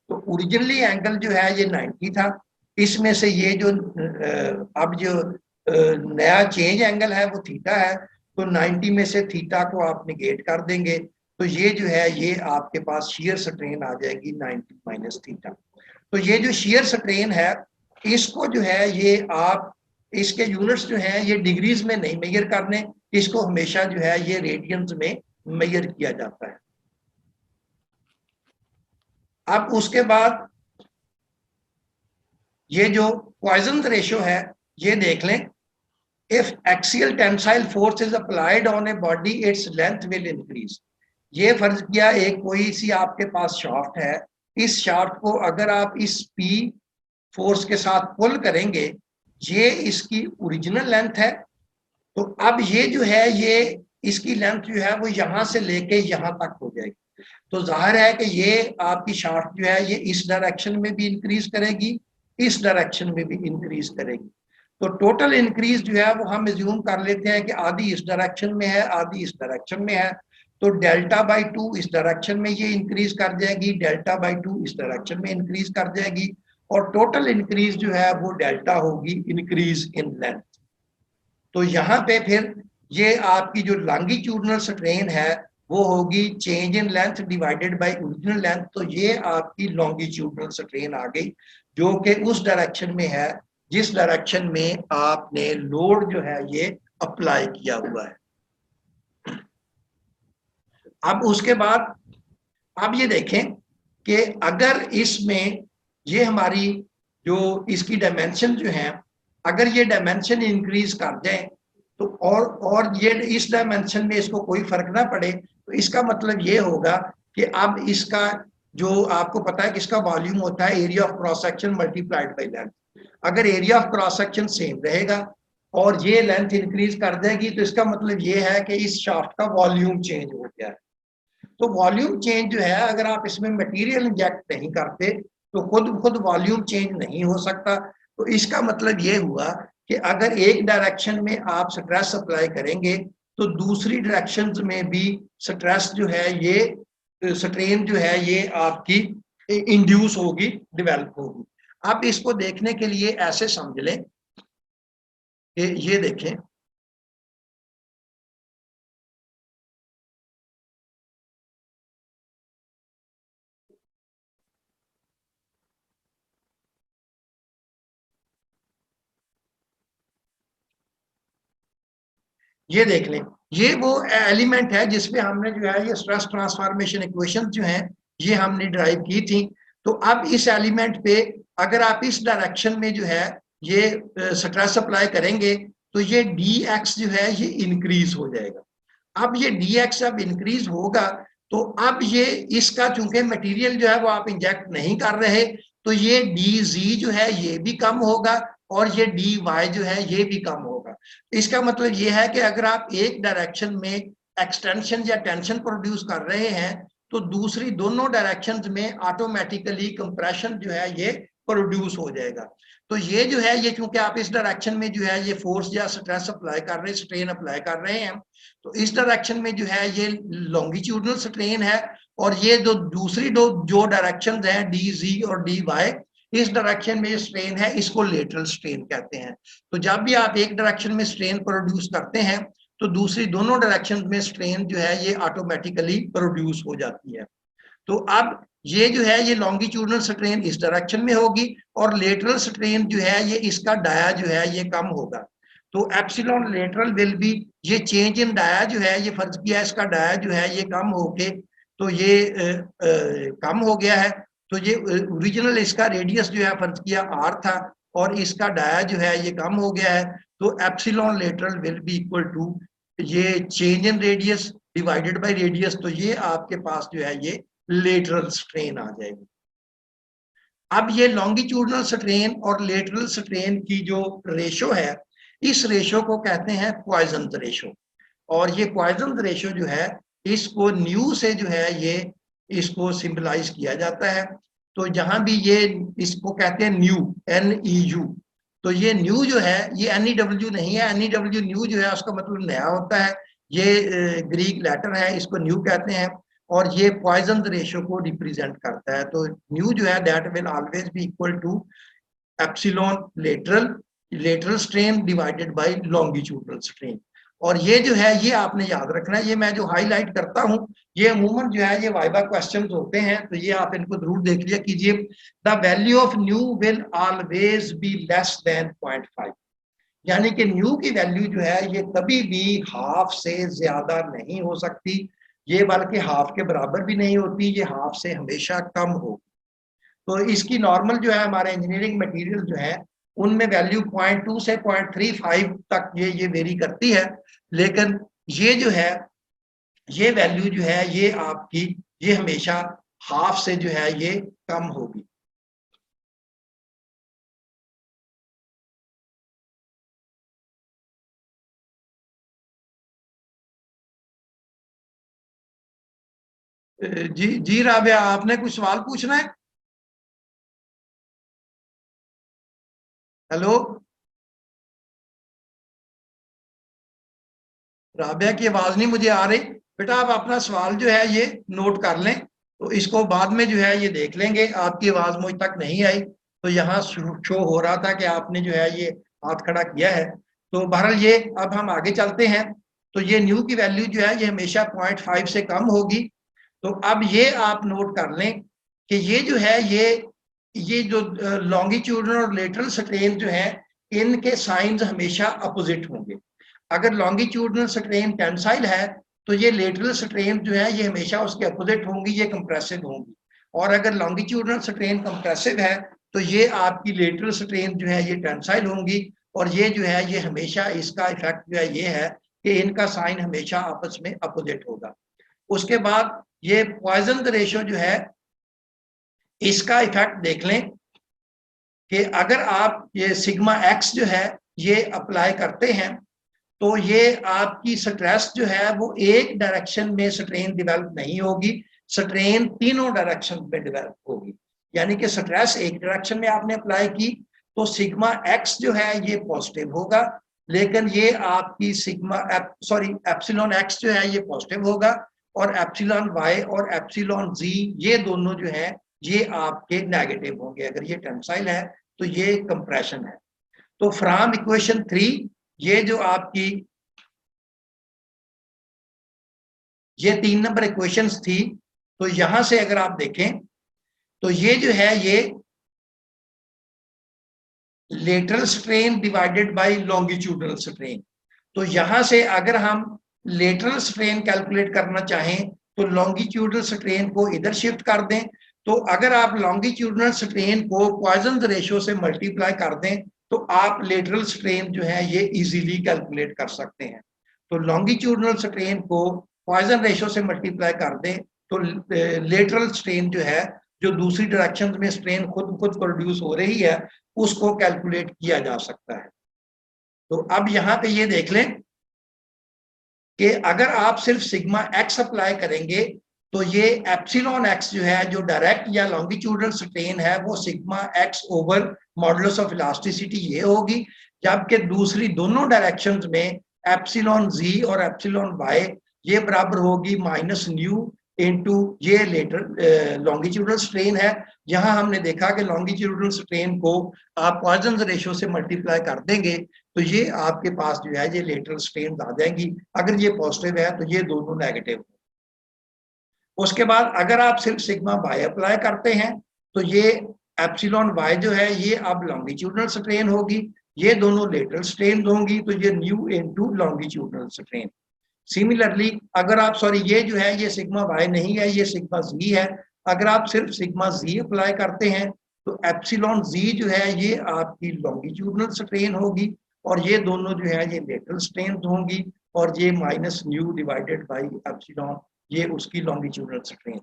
तो ओरिजिनली एंगल जो है ये 90 था, इसमें से ये जो अब जो नया चेंज एंगल है वो थीटा है। तो 90 में से थीटा को आप निगेट कर देंगे तो ये जो है ये आपके पास शियर स्ट्रेन आ जाएगी 90 माइनस थीटा। तो ये जो शियर स्ट्रेन है इसको जो है ये आप इसके यूनिट्स जो है ये डिग्रीज में नहीं मेजर करने, इसको हमेशा जो है ये रेडियंस में मेजर किया जाता है। अब उसके बाद ये जो पॉइजन रेशियो है ये देख लें। If axial tensile force is applied on a body its length will increase. ये फर्ज किया एक कोई सी आपके पास शाफ्ट है, इस शाफ्ट को अगर आप इस पी फोर्स के साथ पुल करेंगे, ये इसकी ओरिजिनल लेंथ है। तो अब ये जो है ये इसकी लेंथ जो है वो यहां से लेके यहां तक हो जाएगी। तो जाहिर है कि ये आपकी शाफ्ट जो है ये इस डायरेक्शन में भी इंक्रीज करेगी, इस डायरेक्शन में भी इंक्रीज करेगी। तो टोटल इंक्रीज जो है वो हम एज्यूम कर लेते हैं कि आधी इस डायरेक्शन में है आधी इस डायरेक्शन में है। तो डेल्टा बाई 2 इस डायरेक्शन में ये इंक्रीज कर जाएगी, डेल्टा बाई 2 इस डायरेक्शन में इंक्रीज कर जाएगी और टोटल इंक्रीज जो है वो डेल्टा होगी इंक्रीज इन लेंथ। तो यहाँ पे फिर ये आपकी जो लॉन्गिट्यूडनल स्ट्रेन है वो होगी change in length divided by original length. तो ये आपकी लॉन्गिट्यूडनल स्ट्रेन आ गई जो कि उस डायरेक्शन में है जिस डायरेक्शन में आपने लोड जो है ये अप्लाई किया हुआ है। अब उसके बाद आप ये देखें कि अगर इसमें ये हमारी जो इसकी डायमेंशन जो है अगर ये डायमेंशन इंक्रीज कर जाए तो और ये इस डायमेंशन में इसको कोई फर्क ना पड़े तो इसका मतलब ये होगा कि अब इसका जो आपको पता है कि इसका वॉल्यूम होता है area of cross section multiplied by length. अगर area of cross section same रहेगा और ये लेंथ इंक्रीज कर देगी तो इसका मतलब ये है कि इस शाफ्ट का वॉल्यूम चेंज हो गया है। तो वॉल्यूम चेंज जो है अगर आप इसमें मटेरियल इंजेक्ट नहीं करते तो खुद वॉल्यूम चेंज नहीं हो सकता। तो इसका मतलब ये हुआ कि अगर एक डायरेक्शन में आप स्ट्रेस अप्लाई करेंगे तो दूसरी डायरेक्शन में भी स्ट्रेस जो है ये स्ट्रेन जो है ये आपकी इंड्यूस होगी, डेवलप होगी। आप इसको देखने के लिए ऐसे समझ लें कि ये देखें ये देख लें ये वो एलिमेंट है जिसपे हमने जो है ये स्ट्रेस ट्रांसफॉर्मेशन इक्वेशन जो है ये हमने ड्राइव की थी। तो अब इस एलिमेंट पे अगर आप इस डायरेक्शन में जो है ये स्ट्रेस अप्लाई करेंगे तो ये dx जो है ये इंक्रीज हो जाएगा। अब ये dx अब इंक्रीज होगा तो अब ये इसका चूंकि मटेरियल जो है वो आप इंजेक्ट नहीं कर रहे तो ये dz जो है ये भी कम होगा और ये dy जो है ये भी कम होगा। इसका मतलब ये है कि अगर आप एक डायरेक्शन में एक्सटेंशन या टेंशन प्रोड्यूस कर रहे हैं तो दूसरी दोनों डायरेक्शंस में ऑटोमेटिकली कंप्रेशन जो है ये प्रोड्यूस हो जाएगा। तो ये जो है ये क्योंकि आप इस डायरेक्शन में जो है ये फोर्स या स्ट्रेस अप्लाई कर रहे हैं, स्ट्रेन अप्लाई कर रहे हैं, तो इस डायरेक्शन में जो है ये लॉन्गिट्यूडनल स्ट्रेन है और ये जो दूसरी जो डायरेक्शंस हैं dz और dy इस डायरेक्शन में स्ट्रेन है इसको लेटरल स्ट्रेन कहते हैं। तो जब भी आप एक डायरेक्शन में स्ट्रेन प्रोड्यूस करते हैं तो दूसरी दोनों डायरेक्शन में स्ट्रेन जो है ये ऑटोमेटिकली प्रोड्यूस हो जाती है। तो अब ये जो है ये लॉन्गिट्यूडनल स्ट्रेन इस डायरेक्शन में होगी और लेटरल स्ट्रेन जो है ये इसका डाया जो है ये कम होगा। तो एप्सिलॉन लेटरल विल बी, ये चेंज इन डाया जो है ये फर्ज किया इसका डाया जो है ये कम होके तो ये कम हो गया है। तो ये ओरिजिनल इसका रेडियस जो है फर्ज किया r था और इसका डाया जो है ये कम हो गया है। तो epsilon lateral will be equal to ये change in radius divided by radius, तो ये आपके पास जो है ये लेटरल स्ट्रेन आ जाएगी। अब ये लॉन्गिट्यूडनल स्ट्रेन और लेटरल स्ट्रेन की जो रेशो है इस रेशो को कहते हैं पॉइजन रेशो। और ये पॉइजन रेशो जो है इसको न्यू से जो है ये इसको सिंबलाइज किया जाता है। तो जहां भी ये इसको कहते हैं न्यू, NEU, तो ये न्यू जो है ये NEW नहीं है, NEW न्यू जो है उसका मतलब नया होता है, ये ग्रीक लेटर है इसको न्यू कहते हैं और ये पॉइजन रेशो को रिप्रेजेंट करता है। तो न्यू जो है that will always be equal to epsilon lateral strain divided by longitudinal strain. और ये जो है ये आपने याद रखना है, ये मैं जो हाईलाइट करता हूं ये अमूमन जो है ये वाइवा क्वेश्चंस होते हैं, तो ये आप इनको जरूर देख लिया कीजिए। The value of new will always be less than 0.5, यानी कि न्यू की वैल्यू जो है ये कभी भी हाफ से ज्यादा नहीं हो सकती, ये बल्कि हाफ के बराबर भी नहीं होती, ये हाफ से हमेशा कम होगी। तो इसकी नॉर्मल जो है हमारे इंजीनियरिंग मटेरियल जो है उनमें वैल्यू 0.2 से 0.35 तक ये वेरी करती है, लेकिन ये जो है ये वैल्यू जो है ये आपकी ये हमेशा हाफ से जो है ये कम होगी। जी राबिया, आपने कुछ सवाल पूछना है? हेलो राबिया की आवाज नहीं मुझे आ रही। बेटा आप अपना सवाल जो है ये नोट कर लें, तो इसको बाद में जो है ये देख लेंगे। आपकी आवाज मुझ तक नहीं आई तो यहाँ शो हो रहा था कि आपने जो है ये हाथ खड़ा किया है। तो बहरहाल ये अब हम आगे चलते हैं। तो ये न्यू की वैल्यू जो है ये हमेशा 0.5 से कम होगी। तो अब ये आप नोट कर लें कि ये जो है ये जो लॉन्गिट्यूडनल और लेटरल स्ट्रेन जो है इनके साइंस हमेशा अपोजिट होंगे। अगर लॉन्गिट्यूडनल स्ट्रेन टेंसाइल है तो ये लेटरल स्ट्रेन जो है ये हमेशा उसके अपोजिट होंगी, ये कंप्रेसिव होंगी। और अगर लॉन्गिट्यूडनल स्ट्रेन कंप्रेसिव है तो ये आपकी लेटरल स्ट्रेन जो है ये टेंसाइल होंगी। और ये जो है ये हमेशा इसका इफेक्ट जो है ये है कि इनका साइन हमेशा आपस में अपोजिट होगा। उसके बाद ये पॉइजन रेशो जो है इसका इफेक्ट देख लें कि अगर आप ये सिग्मा एक्स जो है ये अप्लाई करते हैं तो ये आपकी स्ट्रेस जो है वो एक डायरेक्शन में स्ट्रेन डेवलप नहीं होगी, स्ट्रेन तीनों डायरेक्शन में डेवलप होगी। यानी कि स्ट्रेस एक डायरेक्शन में आपने अप्लाई की तो सिग्मा एक्स जो है ये पॉजिटिव होगा, लेकिन ये आपकी एप्सिलॉन एक्स जो है ये पॉजिटिव होगा और एप्सिलॉन वाई और एप्सिलॉन जी ये दोनों जो है ये आपके नेगेटिव होंगे। अगर ये टेंसाइल है तो ये कंप्रेशन है। तो फ्रॉम इक्वेशन 3 ये जो आपकी ये 3 नंबर इक्वेशंस थी, तो यहां से अगर आप देखें तो ये जो है ये lateral strain divided by longitudinal strain. तो यहां से अगर हम लेटरल स्ट्रेन कैलकुलेट करना चाहें तो लॉन्गिट्यूडनल स्ट्रेन को इधर शिफ्ट कर दें। तो अगर आप लॉन्गिट्यूडनल स्ट्रेन को पॉइजन रेशो से मल्टीप्लाई कर दें तो आप लेटरल स्ट्रेन जो है ये इजीली कैलकुलेट कर सकते हैं। तो लॉन्गिट्यूडनल स्ट्रेन को पॉइजन रेशो से मल्टीप्लाई कर दें तो लेटरल स्ट्रेन जो है जो दूसरी डायरेक्शन में स्ट्रेन खुद प्रोड्यूस हो रही है उसको कैलकुलेट किया जा सकता है। तो अब यहां पे ये देख लें कि अगर आप सिर्फ सिग्मा एक्स अप्लाई करेंगे तो ये एप्सिलॉन एक्स जो है जो डायरेक्ट या लॉन्गिट्यूडनल स्ट्रेन है वो sigma x over modulus of elasticity ये होगी, जबकि दूसरी दोनों डायरेक्शंस में एप्सिलॉन जी और एप्सिलॉन वाई ये बराबर होगी माइनस न्यू इनटू ये लेटर लॉन्गिट्यूडनल स्ट्रेन है। यहां हमने देखा कि लॉन्गिट्यूडनल स्ट्रेन को आप पॉइजन रेशो से मल्टीप्लाई कर देंगे तो ये आपके पास जो है ये लेटरल स्ट्रेन आ जाएंगी। अगर ये पॉजिटिव है तो ये दोनों नेगेटिव। उसके बाद अगर आप सिर्फ सिग्मा वाई अप्लाई करते हैं तो ये एप्सिलॉन वाई जो है ये अब लॉन्गिट्यूडनल स्ट्रेन होगी, ये दोनों लेटरल स्ट्रेन होंगी, तो ये new into longitudinal strain. Similarly अगर आप ये जो है ये सिग्मा वाई नहीं है, ये सिग्मा जी है, अगर आप सिर्फ सिग्मा जी अप्लाई करते हैं तो एप्सिलॉन जी जो है ये आपकी लॉन्गिट्यूडनल स्ट्रेन होगी और ये दोनों जो है ये लेटरल स्ट्रेन होंगी और ये minus nu divided by epsilon ये उसकी लॉन्गिट्यूडनल स्ट्रेन।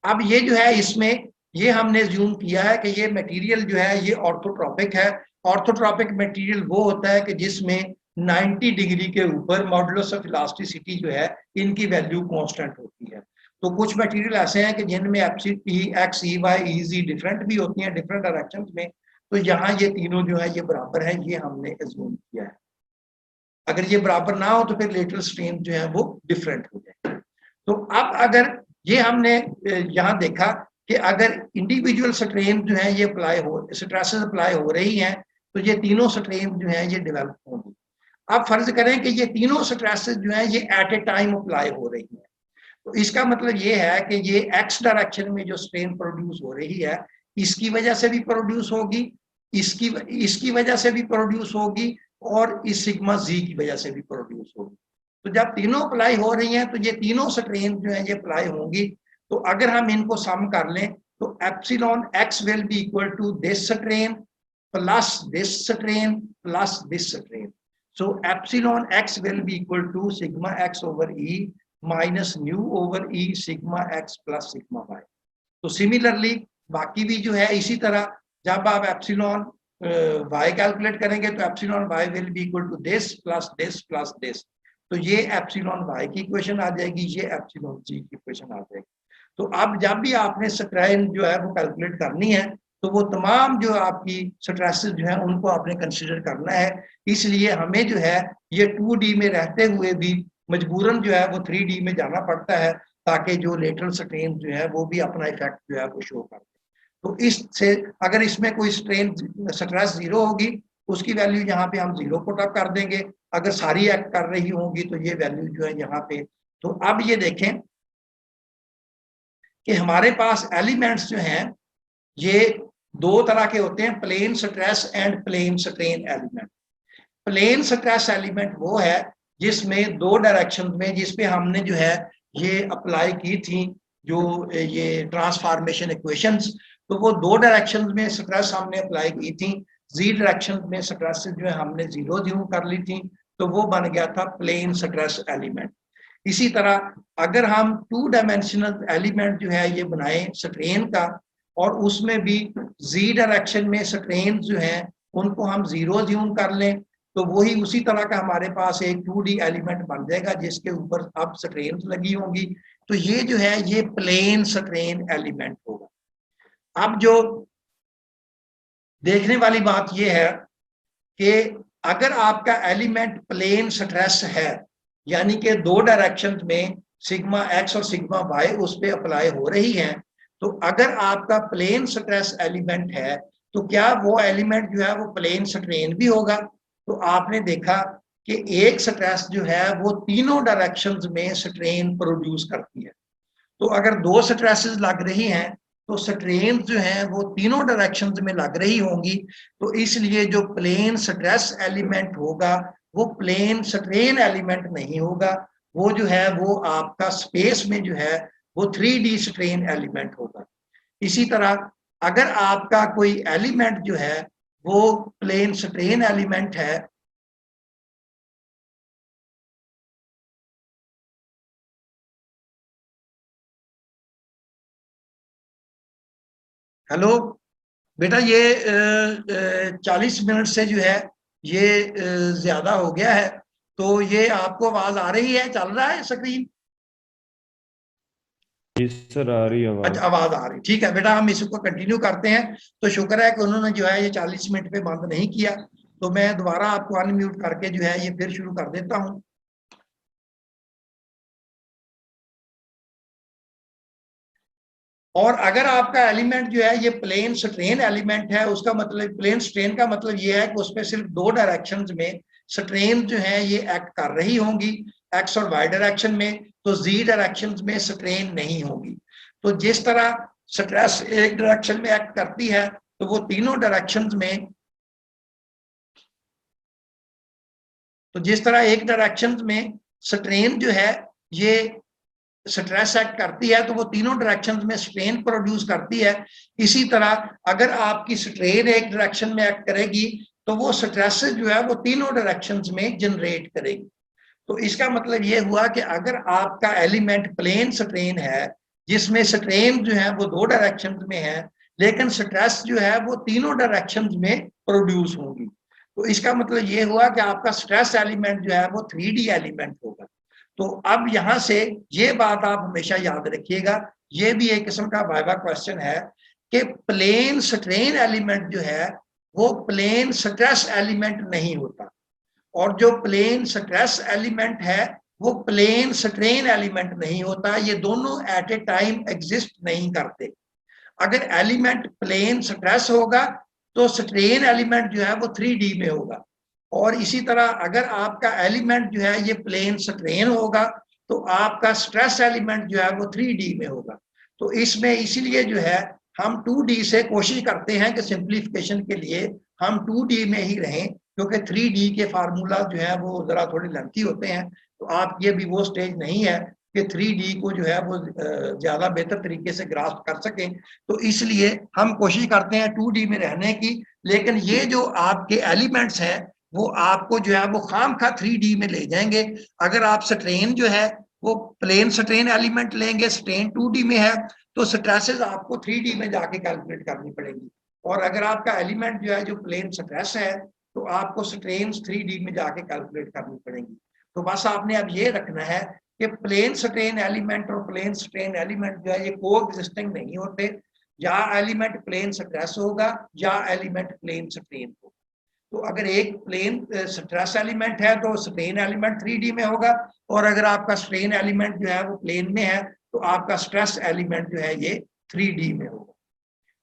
अब ये जो है इसमें ये हमने ज्यूम किया है कि ये मटेरियल जो है ये ऑर्थोट्रॉपिक है। ऑर्थोट्रॉपिक मटेरियल वो होता है कि जिसमें 90 डिग्री के ऊपर मॉडुलस ऑफ इलास्टिसिटी जो है इनकी वैल्यू कांस्टेंट होती है। तो कुछ मटेरियल ऐसे हैं कि जिनमें एक्स ई वाई ई जी डिफरेंट भी होती हैं डिफरेंट डायरेक्शन में, तो यहाँ ये तीनों जो है ये बराबर है, ये हमने एज्यूम किया है। अगर ये बराबर ना हो तो फिर लेटरल स्ट्रेन जो है वो डिफरेंट हो जाए। तो अब अगर ये हमने यहाँ देखा कि अगर इंडिविजुअल स्ट्रेन जो है ये अप्लाई हो स्ट्रेसेस अप्लाई हो रही हैं तो ये तीनों स्ट्रेन जो है ये डेवलप होंगी। अब फर्ज करें कि ये तीनों स्ट्रेसेस जो है ये एट ए टाइम अप्लाई हो रही है, तो इसका मतलब ये है कि ये एक्स डायरेक्शन में जो स्ट्रेन प्रोड्यूस हो रही है इसकी वजह से भी प्रोड्यूस होगी, इसकी वजह से भी प्रोड्यूस होगी और इस सिग्मा जी की वजह से भी प्रोड्यूस होगी। तो जब तीनों अप्लाई हो रही हैं तो ये तीनों स्ट्रेन जो है ये अप्लाई होंगी। तो अगर हम इनको सम कर लें तो epsilon x will be equal to this strain plus this strain plus this strain. So epsilon x will be equal to sigma x over E minus nu over E sigma x plus sigma y. तो सिमिलरली बाकी भी जो है इसी तरह जब आप एप्सिलॉन वाई कैलकुलेट करेंगे तो epsilon y will be equal to this plus this plus this. तो ये एप्सिलॉन वाई की इक्वेशन आ जाएगी, ये एप्सिलॉन जी की इक्वेशन आ जाएगी। तो अब जब भी आपने स्ट्रेन जो है वो कैलकुलेट करनी है तो वो तमाम जो आपकी स्ट्रेसेस जो है उनको आपने कंसीडर करना है। इसलिए हमें जो है ये 2D में रहते हुए भी मजबूरन जो है वो 3D में जाना पड़ता है ताकि जो लेटरल स्ट्रेन जो है वो भी अपना इफेक्ट जो है वो शो कर दे। तो इससे अगर इसमें कोई स्ट्रेन स्ट्रेस जीरो होगी उसकी वैल्यू यहाँ पे हम जीरो पुट अप कर देंगे, अगर सारी एक्ट कर रही होंगी तो ये वैल्यू जो है यहाँ पे। तो अब ये देखें कि हमारे पास एलिमेंट्स जो हैं ये दो तरह के होते हैं, plane stress and plane strain element. Plane stress element वो है जिसमें दो डायरेक्शन में जिसपे हमने जो है ये अप्लाई की थी जो ये ट्रांसफॉर्मेशन इक्वेशंस, तो वो दो डायरेक्शन में स्ट्रेस हमने अप्लाई की थी। जी डायरेक्शन में स्ट्रेस जो है हमने जीरो जीरो कर ली थी, तो वो बन गया था प्लेन स्ट्रेस एलिमेंट। इसी तरह अगर हम 2 डायमेंशनल एलिमेंट जो है ये बनाए स्ट्रेन का और उसमें भी जी डायरेक्शन में स्ट्रेन जो है उनको हम जीरो ज्यूम कर लें तो वही उसी तरह का हमारे पास एक 2D एलिमेंट बन जाएगा जिसके ऊपर अब स्ट्रेन लगी होंगी। तो ये जो है ये प्लेन स्ट्रेन एलिमेंट होगा। अब जो देखने वाली बात ये है कि अगर आपका एलिमेंट प्लेन स्ट्रेस है यानी कि दो डायरेक्शन में सिग्मा एक्स और सिग्मा वाई उस पर अप्लाई हो रही हैं, तो अगर आपका प्लेन स्ट्रेस एलिमेंट है तो क्या वो एलिमेंट जो है वो प्लेन स्ट्रेन भी होगा। तो आपने देखा कि एक स्ट्रेस जो है वो तीनों डायरेक्शंस में स्ट्रेन प्रोड्यूस करती है। तो अगर दो स्ट्रेसेस लग रही हैं तो स्ट्रेन जो है वो तीनों डायरेक्शंस में लग रही होंगी, तो इसलिए जो प्लेन स्ट्रेस एलिमेंट होगा वो प्लेन स्ट्रेन एलिमेंट नहीं होगा, वो जो है वो आपका स्पेस में जो है वो 3D स्ट्रेन एलिमेंट होगा। इसी तरह अगर आपका कोई एलिमेंट जो है वो प्लेन स्ट्रेन एलिमेंट है, हेलो बेटा ये 40 मिनट से जो है ये ज्यादा हो गया है, तो ये आपको आवाज आ रही है, चल रहा है स्क्रीन? जी सर आ रही है आवाज। अच्छा आवाज आ रही, ठीक है बेटा हम इसको कंटिन्यू करते हैं। तो शुक्र है कि उन्होंने जो है ये 40 मिनट पे बंद नहीं किया, तो मैं दोबारा आपको अनम्यूट करके जो है ये फिर शुरू कर देता हूं। और अगर आपका एलिमेंट जो है ये प्लेन स्ट्रेन एलिमेंट है, उसका मतलब प्लेन स्ट्रेन का मतलब ये है कि उसमें सिर्फ दो डायरेक्शंस में स्ट्रेन जो है ये एक्ट कर रही होंगी एक्स और वाई डायरेक्शन में। तो जी डायरेक्शन में स्ट्रेन नहीं होगी। तो जिस तरह स्ट्रेस एक डायरेक्शन में एक्ट करती है तो वो तीनों डायरेक्शंस में, तो जिस तरह एक डायरेक्शन में स्ट्रेन जो है ये स्ट्रेस एक्ट करती है तो वो तीनों डायरेक्शंस में स्ट्रेन प्रोड्यूस करती है। इसी तरह अगर आपकी स्ट्रेन एक डायरेक्शन में एक्ट करेगी तो वो स्ट्रेस जो है वो तीनों डायरेक्शंस में जनरेट करेगी। तो इसका मतलब ये हुआ कि अगर आपका एलिमेंट प्लेन स्ट्रेन है जिसमें स्ट्रेन जो है वो दो डायरेक्शंस में है लेकिन स्ट्रेस जो है वो तीनों डायरेक्शंस में प्रोड्यूस होंगी, तो इसका मतलब ये हुआ कि आपका स्ट्रेस एलिमेंट जो है वो 3D एलिमेंट होगा। तो अब यहां से ये बात आप हमेशा याद रखिएगा, ये भी एक किस्म का वाइवा क्वेश्चन है कि प्लेन स्ट्रेन एलिमेंट जो है वो प्लेन स्ट्रेस एलिमेंट नहीं होता, और जो प्लेन स्ट्रेस एलिमेंट है वो प्लेन स्ट्रेन एलिमेंट नहीं होता। ये दोनों एट ए टाइम एग्जिस्ट नहीं करते। अगर एलिमेंट प्लेन स्ट्रेस होगा तो स्ट्रेन एलिमेंट जो है वो 3D में होगा, और इसी तरह अगर आपका एलिमेंट जो है ये प्लेन स्ट्रेन होगा तो आपका स्ट्रेस एलिमेंट जो है वो 3D में होगा। तो इसमें इसीलिए जो है हम 2D से कोशिश करते हैं कि सिंप्लीफिकेशन के लिए हम 2D में ही रहें, क्योंकि 3D के फार्मूला जो है वो जरा थोड़े लेंथी होते हैं। तो आप ये भी वो स्टेज नहीं है कि 3D को जो है वो ज्यादा बेहतर तरीके से ग्रास्प कर सकें, तो इसलिए हम कोशिश करते हैं 2D में रहने की। लेकिन ये जो आपके एलिमेंट्स हैं वो आपको जो है वो खामखा 3D में ले जाएंगे। अगर आप स्ट्रेन जो है वो प्लेन स्ट्रेन एलिमेंट लेंगे, स्ट्रेन 2D में है, तो स्ट्रेसेस आपको 3D में जाके कैलकुलेट करनी पड़ेगी। और अगर आपका एलिमेंट जो है जो प्लेन स्ट्रेस है तो आपको स्ट्रेन 3D में जाके कैलकुलेट करनी पड़ेगी। तो बस आपने अब ये रखना है कि प्लेन स्ट्रेन एलिमेंट और प्लेन स्ट्रेन एलिमेंट जो है ये को एग्जिस्टिंग नहीं होते, या एलिमेंट प्लेन स्ट्रेस होगा या एलिमेंट प्लेन स्ट्रेन होगा। तो अगर एक प्लेन स्ट्रेस एलिमेंट है तो स्ट्रेन एलिमेंट 3D में होगा, और अगर आपका स्ट्रेन एलिमेंट जो है वो प्लेन में है तो आपका स्ट्रेस एलिमेंट जो है ये 3D में होगा।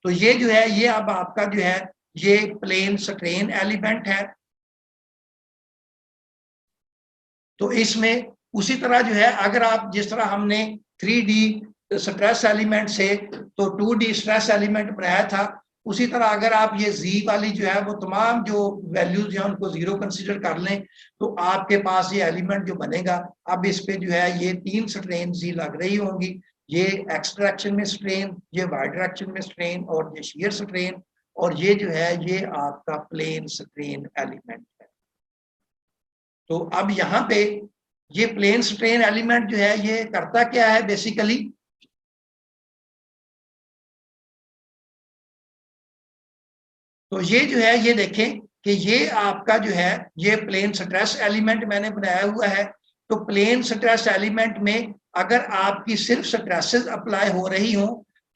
तो ये जो है ये अब आपका जो है ये प्लेन स्ट्रेन एलिमेंट है। तो इसमें उसी तरह जो है अगर आप जिस तरह हमने 3D स्ट्रेस एलिमेंट से तो 2D स्ट्रेस एलिमेंट बनाया था, उसी तरह अगर आप ये Z वाली जो है वो तमाम जो वैल्यूज हैं उनको जीरो कंसीडर कर लें तो आपके पास ये एलिमेंट जो बनेगा, अब इस पे जो है ये 3 स्ट्रेन Z लग रही होंगी, ये एक्स डायरेक्शन में स्ट्रेन, ये वाई डायरेक्शन में स्ट्रेन, और ये शेयर स्ट्रेन, और ये जो है ये आपका प्लेन स्ट्रेन एलिमेंट है। तो अब यहाँ पे ये प्लेन स्ट्रेन एलिमेंट जो है ये करता क्या है बेसिकली, तो ये जो है ये देखें कि ये आपका जो है ये प्लेन स्ट्रेस एलिमेंट मैंने बनाया हुआ है। तो प्लेन स्ट्रेस एलिमेंट में अगर आपकी सिर्फ स्ट्रेसेस अप्लाई हो रही हो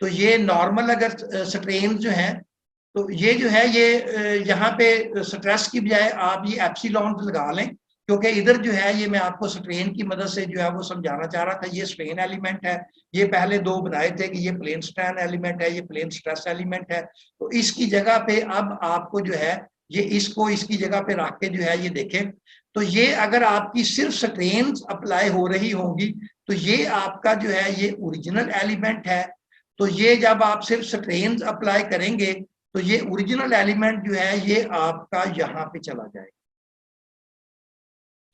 तो ये नॉर्मल अगर स्ट्रेन जो है तो ये जो है ये यहाँ पे स्ट्रेस की बजाय आप ये एप्सिलॉन लगा लें, क्योंकि इधर जो है ये मैं आपको स्ट्रेन की मदद से जो है वो समझाना चाह रहा था। ये स्ट्रेन एलिमेंट है, ये पहले दो बनाए थे कि ये प्लेन स्ट्रेन एलिमेंट है, ये प्लेन स्ट्रेस एलिमेंट है। तो इसकी जगह पे अब आपको जो है ये इसको इसकी जगह पे रख के जो है ये देखें, तो ये अगर आपकी सिर्फ स्ट्रेन अप्लाई हो रही होंगी तो ये आपका जो है ये ओरिजिनल एलिमेंट है। तो ये जब आप सिर्फ स्ट्रेन अप्लाई करेंगे तो ये ओरिजिनल एलिमेंट जो है ये आपका यहाँ पे चला जाएगा,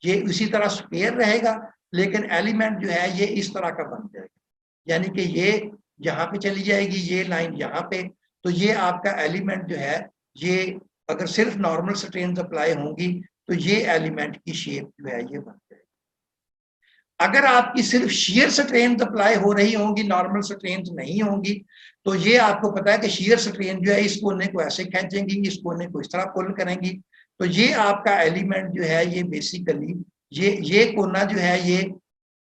ये इसी तरह स्क्वायर रहेगा, लेकिन एलिमेंट जो है ये इस तरह का बन जाएगा, यानी कि ये यहाँ पे चली जाएगी, ये लाइन यहाँ पे। तो ये आपका एलिमेंट जो है ये अगर सिर्फ नॉर्मल स्ट्रेन अप्लाई होंगी तो ये एलिमेंट की शेप जो है ये बन जाएगी। अगर आपकी सिर्फ शेयर स्ट्रेन अप्लाई हो रही होंगी, नॉर्मल स्ट्रेन नहीं होंगी, तो ये आपको पता है कि शेयर स्ट्रेन जो है इस कोने को ऐसे खींचेंगी, इस कोने को इस तरह पुल करेंगी। तो ये आपका एलिमेंट जो है ये बेसिकली ये कोना जो है ये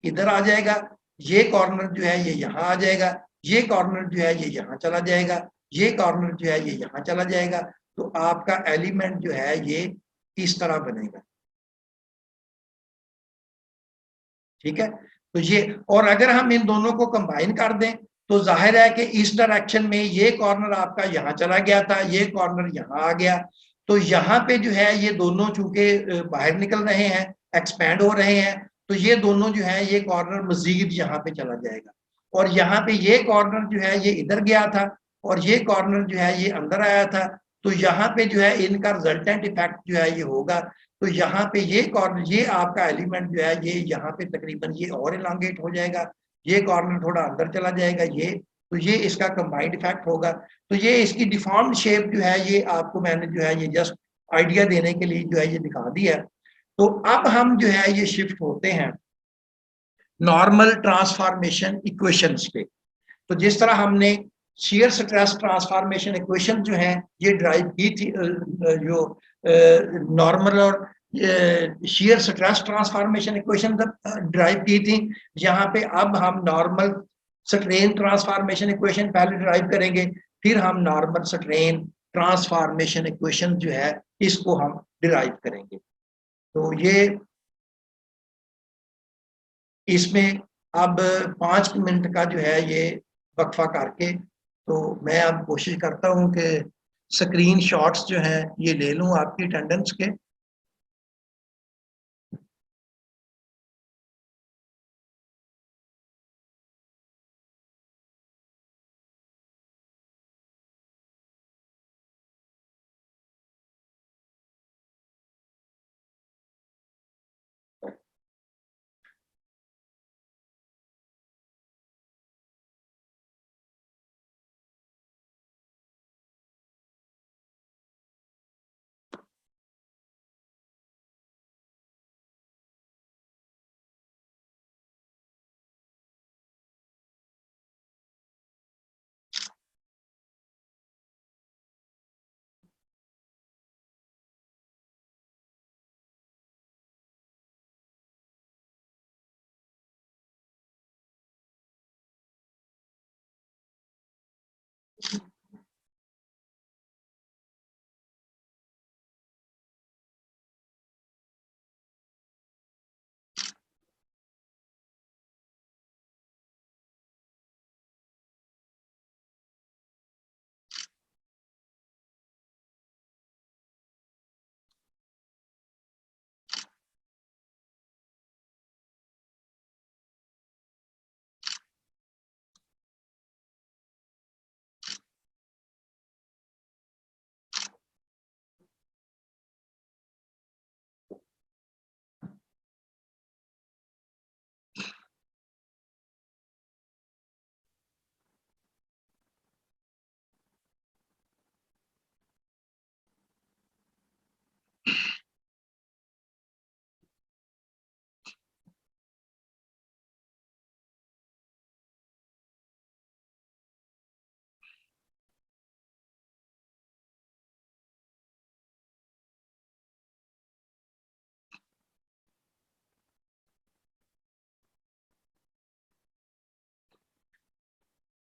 इधर आ जाएगा, ये कॉर्नर जो है ये यहाँ आ जाएगा, ये कॉर्नर जो है ये यहाँ चला जाएगा, ये कॉर्नर जो है ये यहाँ चला जाएगा। तो आपका एलिमेंट जो है ये इस तरह बनेगा, ठीक है। तो ये, और अगर हम इन दोनों को कंबाइन कर दें तो जाहिर है कि इस डायरेक्शन में ये कॉर्नर आपका यहाँ चला गया था, ये कॉर्नर यहाँ आ गया। तो यहाँ पे जो है ये दोनों चूंकि बाहर निकल रहे हैं, एक्सपैंड हो रहे हैं, तो ये दोनों जो है ये कॉर्नर मजीद यहाँ पे चला जाएगा, और यहाँ पे ये कॉर्नर जो है ये इधर गया था और ये कॉर्नर जो है ये अंदर आया था। तो यहाँ पे जो है इनका रिजल्टेंट इफेक्ट जो है ये होगा। तो यहाँ पे ये कॉर्नर, ये आपका एलिमेंट जो है ये यहाँ पे तकरीबन ये और इलांगेट हो जाएगा, ये कॉर्नर थोड़ा अंदर चला जाएगा, ये तो ये इसका कंबाइंड इफेक्ट होगा। तो ये इसकी डिफॉर्म्ड शेप जो है ये आपको मैंने जो है ये जस्ट आइडिया देने के लिए जो है ये दिखा दिया है। तो अब हम जो है ये शिफ्ट होते हैं नॉर्मल ट्रांसफॉर्मेशन इक्वेशंस पे। तो जिस तरह हमने शेयर स्ट्रेस ट्रांसफॉर्मेशन इक्वेशन जो है ये ड्राइव की थी, जो नॉर्मल और shear stress transformation equation drive की थी, यहाँ पे अब हम नॉर्मल स्ट्रेन ट्रांसफॉर्मेशन इक्वेशन पहले ड्राइव करेंगे, फिर हम नॉर्मल स्ट्रेन ट्रांसफॉर्मेशन इक्वेशन जो है इसको हम डिराइव करेंगे। तो ये इसमें अब 5 मिनट का जो है ये वक्फा करके, तो मैं अब कोशिश करता हूं कि स्क्रीन शॉट्स जो हैं ये ले लूं आपकी अटेंडेंस के।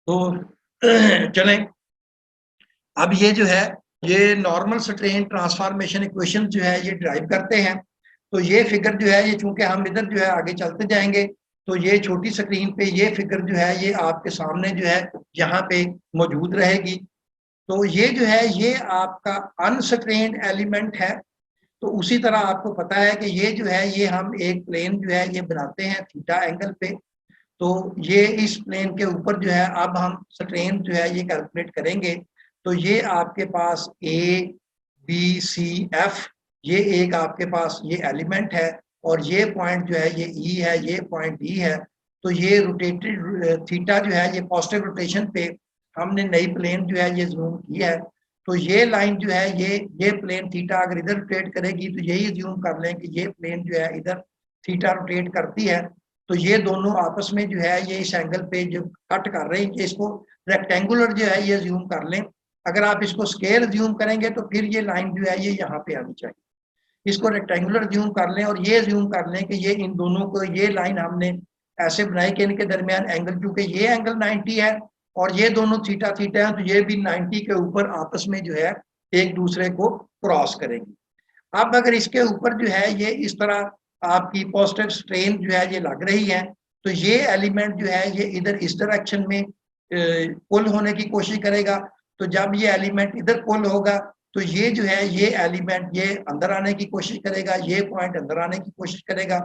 तो चलें, अब ये जो है ये नॉर्मल स्ट्रेन ट्रांसफॉर्मेशन इक्वेशन जो है ये ड्राइव करते हैं। तो ये फिगर जो है ये चूंकि हम इधर जो है आगे चलते जाएंगे, तो ये छोटी स्क्रीन पे ये फिगर जो है ये आपके सामने जो है यहाँ पे मौजूद रहेगी। तो ये जो है ये आपका अनस्ट्रेन्ड एलिमेंट है। तो उसी तरह आपको पता है कि ये जो है ये हम एक प्लेन जो है ये बनाते हैं थीटा एंगल पे। तो ये इस प्लेन के ऊपर जो है अब हम स्ट्रेन जो है ये कैलकुलेट करेंगे। तो ये आपके पास ए बी सी एफ, ये एक आपके पास ये एलिमेंट है, और ये पॉइंट जो है ये ई है, ये पॉइंट डी है। तो ये रोटेटेड थीटा जो है ये पॉजिटिव रोटेशन पे हमने नई प्लेन जो है ये जूम की है। तो ये लाइन जो है ये प्लेन थीटा अगर इधर रोटेट करेगी तो यही जूम कर लें कि ये प्लेन जो है इधर थीटा रोटेट करती है। तो ये दोनों आपस में जो है ये इस एंगल पे जो कट कर रहे हैं, इसको रेक्टेंगुलर जो है ये जूम कर लें। अगर आप इसको स्केल जूम करेंगे तो फिर ये लाइन जो है ये यहाँ पे आनी चाहिए। इसको रेक्टेंगुलर जूम कर लें और ये जूम कर लें कि ये इन दोनों को ये लाइन हमने ऐसे बनाई कि इनके दरमियान एंगल, क्योंकि ये एंगल 90 है और ये दोनों थीटा थीटा है, तो ये भी 90 के ऊपर आपस में जो है एक दूसरे को क्रॉस करेंगी। अब अगर इसके ऊपर जो है ये इस तरह आपकी पॉजिटिव स्ट्रेन जो है ये लग रही है, तो ये एलिमेंट जो है ये इधर इस डायरेक्शन में पुल होने की कोशिश करेगा। तो जब ये एलिमेंट इधर पुल होगा तो ये जो है ये एलिमेंट ये अंदर आने की कोशिश करेगा, ये पॉइंट अंदर आने की कोशिश करेगा।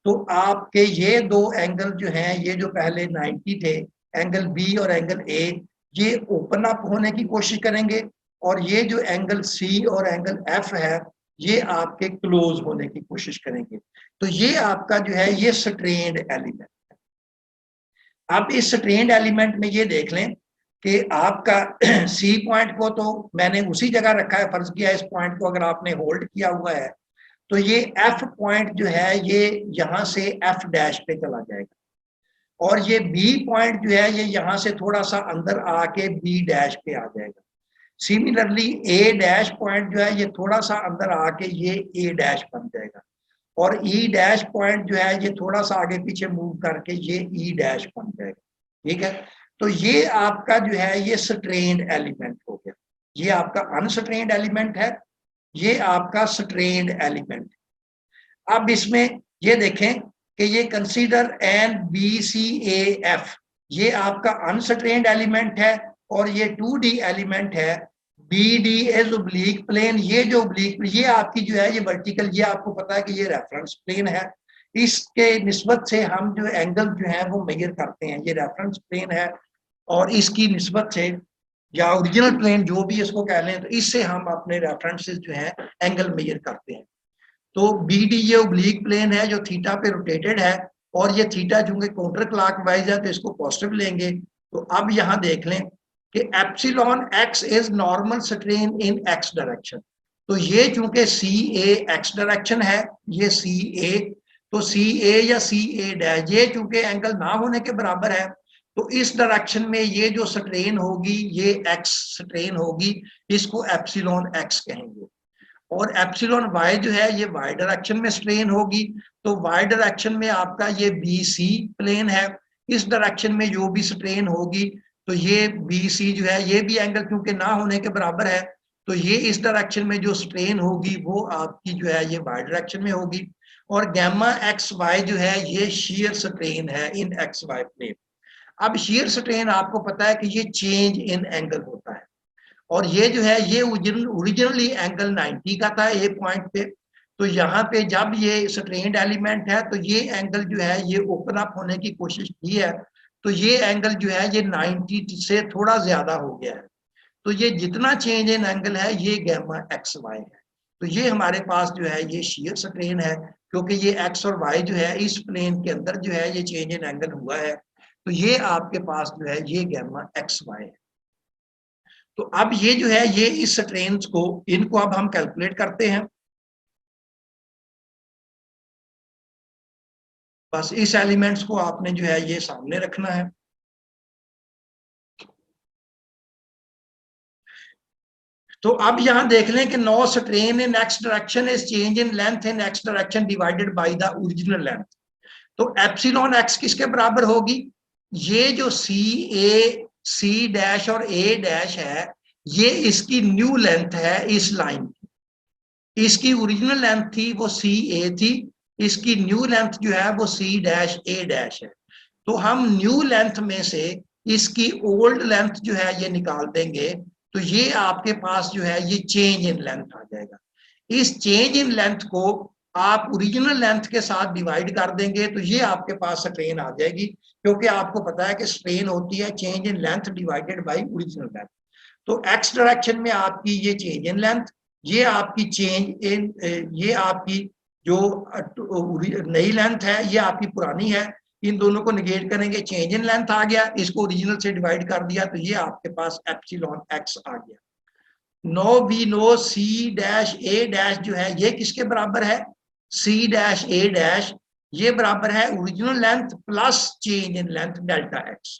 तो आपके ये दो एंगल जो हैं, ये जो पहले 90 थे, एंगल बी और एंगल ए, ये ओपन अप होने की कोशिश करेंगे, और ये जो एंगल सी और एंगल एफ है, ये आपके क्लोज होने की कोशिश करेंगे। तो ये आपका जो है ये स्ट्रेन्ड एलिमेंट है। अब इस स्ट्रेन्ड एलिमेंट में ये देख लें कि आपका सी पॉइंट को तो मैंने उसी जगह रखा है, फर्ज किया इस पॉइंट को अगर आपने होल्ड किया हुआ है, तो ये एफ पॉइंट जो है ये यहां से एफ डैश पे चला जाएगा, और ये बी पॉइंट जो है ये यहां से थोड़ा सा अंदर आके बी डैश पे आ जाएगा। सिमिलरली ए डैश पॉइंट जो है ये थोड़ा सा अंदर आके ये ए डैश बन जाएगा, और ई डैश पॉइंट जो है ये थोड़ा सा आगे पीछे मूव करके ये ई डैश बन जाएगा। ठीक है, तो ये आपका जो है ये स्ट्रेन्ड एलिमेंट हो गया। ये आपका अनस्ट्रेन्ड एलिमेंट है, ये आपका स्ट्रेन्ड एलिमेंट। अब इसमें ये देखें कि ये consider N B C A F, ये आपका अनस्ट्रेन्ड एलिमेंट है, और ये 2D एलिमेंट है। B D is oblique plane, ये जो ओब्लिक, ये आपकी जो है ये वर्टिकल, ये आपको पता है कि ये रेफरेंस प्लेन है। इसके निस्बत से हम जो एंगल जो है वो मेजर करते हैं, ये रेफरेंस प्लेन है, और इसकी निस्बत से या ओरिजिनल प्लेन जो भी इसको कह लें, तो इससे हम अपने रेफरेंसेस जो है एंगल मेजर करते हैं। तो बी डी ये ओब्लिक प्लेन है जो थीटा पे रोटेटेड है, और ये थीटा चूंकि काउंटर क्लॉकवाइज है तो इसको पॉजिटिव लेंगे। तो अब यहाँ देख लें कि epsilon x is normal strain in x direction. तो ये चूंकि सी ए एक्स डायरेक्शन है, ये सी ए, तो सी ए या सी ए डैश, ये चूंकि एंगल ना होने के बराबर है, तो इस डायरेक्शन में ये जो स्ट्रेन होगी ये एक्स स्ट्रेन होगी, इसको एप्सिलॉन एक्स कहेंगे। और एप्सिलॉन वाई जो है ये वाई डायरेक्शन में स्ट्रेन होगी, तो वाई डायरेक्शन में आपका ये बी सी प्लेन है, इस डायरेक्शन में जो भी स्ट्रेन होगी, तो ये बी सी जो है ये भी एंगल क्योंकि ना होने के बराबर है, तो ये इस डायरेक्शन में जो स्ट्रेन होगी वो आपकी जो है ये वाई डायरेक्शन में होगी। और गैमा एक्स वाई जो है ये शेयर स्ट्रेन है इन एक्स वाई प्लेन। अब शेयर स्ट्रेन आपको पता है कि ये चेंज इन एंगल होता है, और ये जो है ये ओरिजिनली एंगल 90 का था ए पॉइंट पे, तो यहाँ पे जब ये स्ट्रेन्ड एलिमेंट है तो ये एंगल जो है ये ओपन अप होने की कोशिश की है, तो ये एंगल जो है ये 90 से थोड़ा ज्यादा हो गया है। तो ये जितना चेंज इन एंगल है ये गैमा एक्स वाई है। तो ये हमारे पास जो है ये शेयर स्ट्रेन है, क्योंकि ये एक्स और वाई जो है इस प्लेन के अंदर जो है ये चेंज इन एंगल हुआ है, तो ये आपके पास जो है ये गैमा एक्स वाई है। तो अब ये जो है ये इस स्ट्रेन्स को, इनको अब हम कैलकुलेट करते हैं। बस इस एलिमेंट्स को आपने जो है ये सामने रखना है। तो अब यहां देख लें कि now strain in x direction is change in length in x direction divided by the original length. तो एप्सिलॉन एक्स किसके बराबर होगी? ये जो सी ए, सी डैश और ए डैश है, ये इसकी न्यू लेंथ है इस लाइन की। इसकी ओरिजिनल लेंथ थी वो सी ए थी, इसकी न्यू लेंथ जो है वो सी डैश ए डैश है। तो हम न्यू लेंथ में से इसकी ओल्ड लेंथ जो है ये निकाल देंगे, तो ये आपके पास जो है ये चेंज इन लेंथ आ जाएगा। इस चेंज इन लेंथ को आप ओरिजिनल लेंथ के साथ डिवाइड कर देंगे, तो ये आपके पास स्ट्रेन आ जाएगी, क्योंकि आपको पता है कि स्ट्रेन होती है change in length divided by original length. तो एक्स डायरेक्शन में आपकी ये चेंज इन लेंथ, ये आपकी चेंज इन, ये आपकी जो नई लेंथ है ये आपकी पुरानी है, इन दोनों को निगेट करेंगे, चेंज इन लेंथ आ गया, इसको ओरिजिनल से डिवाइड कर दिया, तो ये आपके पास एप्सिलॉन एक्स आ गया। Now we know C dash A dash जो है ये किसके बराबर है? सी डैश ए डैश, ये बराबर है original length plus change in length delta x.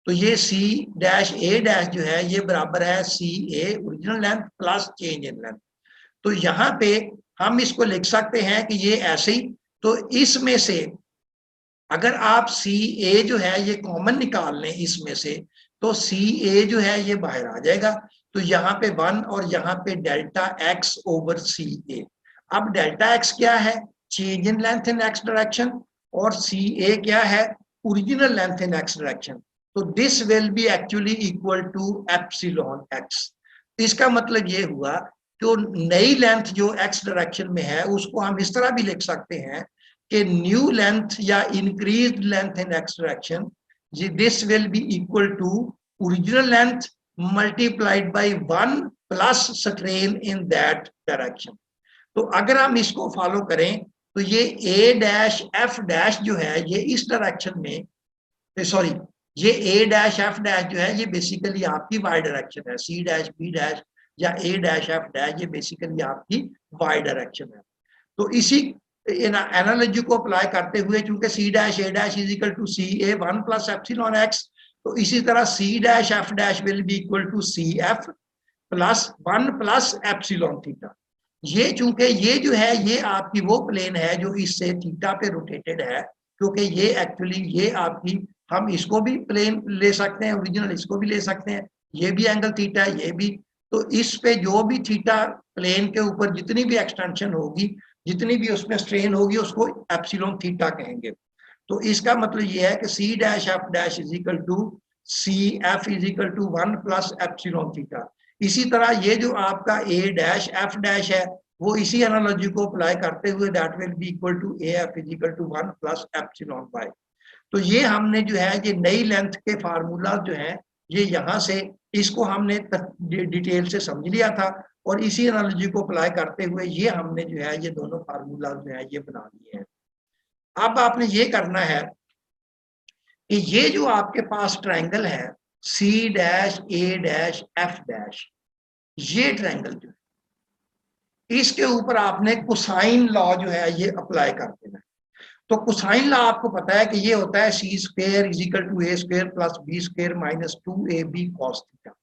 तो ये सी डैश ए डैश जो है ये बराबर है C A original length plus change in length. तो यहाँ पे हम इसको लिख सकते हैं कि ये ऐसे ही, तो इसमें से अगर आप सी ए जो है ये कॉमन निकाल लें इसमें से, तो सी ए जो है ये बाहर आ जाएगा, तो यहाँ पे 1 और यहाँ पे delta X over C A. अब डेल्टा एक्स क्या है? Change in length in x direction, और सी ए क्या है? Original length in x direction. तो this will be actually equal to epsilon X. इसका मतलब ये हुआ कि नई लेंथ जो एक्स डायरेक्शन में है उसको हम इस तरह भी लिख सकते हैं कि न्यू लेंथ या increased length in x direction, this will be equal to original length multiplied by 1 plus strain in that direction. तो अगर हम इसको फॉलो करें तो ये ए डैश एफ डैश जो है ये इस डायरेक्शन में, सॉरी, ये ए डैश एफ डैश जो है ये बेसिकली आपकी वाई डायरेक्शन है, सी डैश बी डैश या ए डैश एफ डैश ये बेसिकली आपकी वाई डायरेक्शन है। तो इसी एनालॉजी को अप्लाई करते हुए, चूंकि C dash A dash is equal to C A 1 plus epsilon x, तो इसी तरह C dash F dash will be equal to C F plus 1 plus epsilon theta. ये चूंकि ये जो है ये आपकी वो प्लेन है जो इससे थीटा पे रोटेटेड है, क्योंकि ये एक्चुअली ये आपकी, हम इसको भी प्लेन ले सकते हैं ओरिजिनल, इसको भी ले सकते हैं, ये भी एंगल थीटा है, ये भी। तो इस पे जो भी थीटा प्लेन के ऊपर जितनी भी एक्सटेंशन होगी, जितनी भी उसमें स्ट्रेन होगी, उसको एप्सिलॉन थीटा कहेंगे। तो इसका मतलब ये है कि C dash F dash is equal to C F is equal to 1 plus epsilon theta. इसी तरह ये जो आपका ए डैश एफ डैश है वो इसी एनालॉजी को अप्लाई करते हुए that will be equal to A F is equal to 1 plus epsilon y. तो ये हमने जो है ये नई लेंथ के फार्मूला जो है ये यहाँ से इसको हमने डिटेल से समझ लिया था, और इसी एनालॉजी को अप्लाई करते हुए ये हमने जो है ये दोनों फार्मूला जो है ये बना लिए हैं। अब आपने ये करना है कि ये जो आपके पास ट्रायंगल है C dash A dash F dash, ये ट्रायंगल जो है इसके ऊपर आपने कोसाइन लॉ जो है ये अप्लाई कर देना है। तो कोसाइन लॉ आपको पता है कि ये होता है C square is equal to A square plus B square minus 2ab cos theta.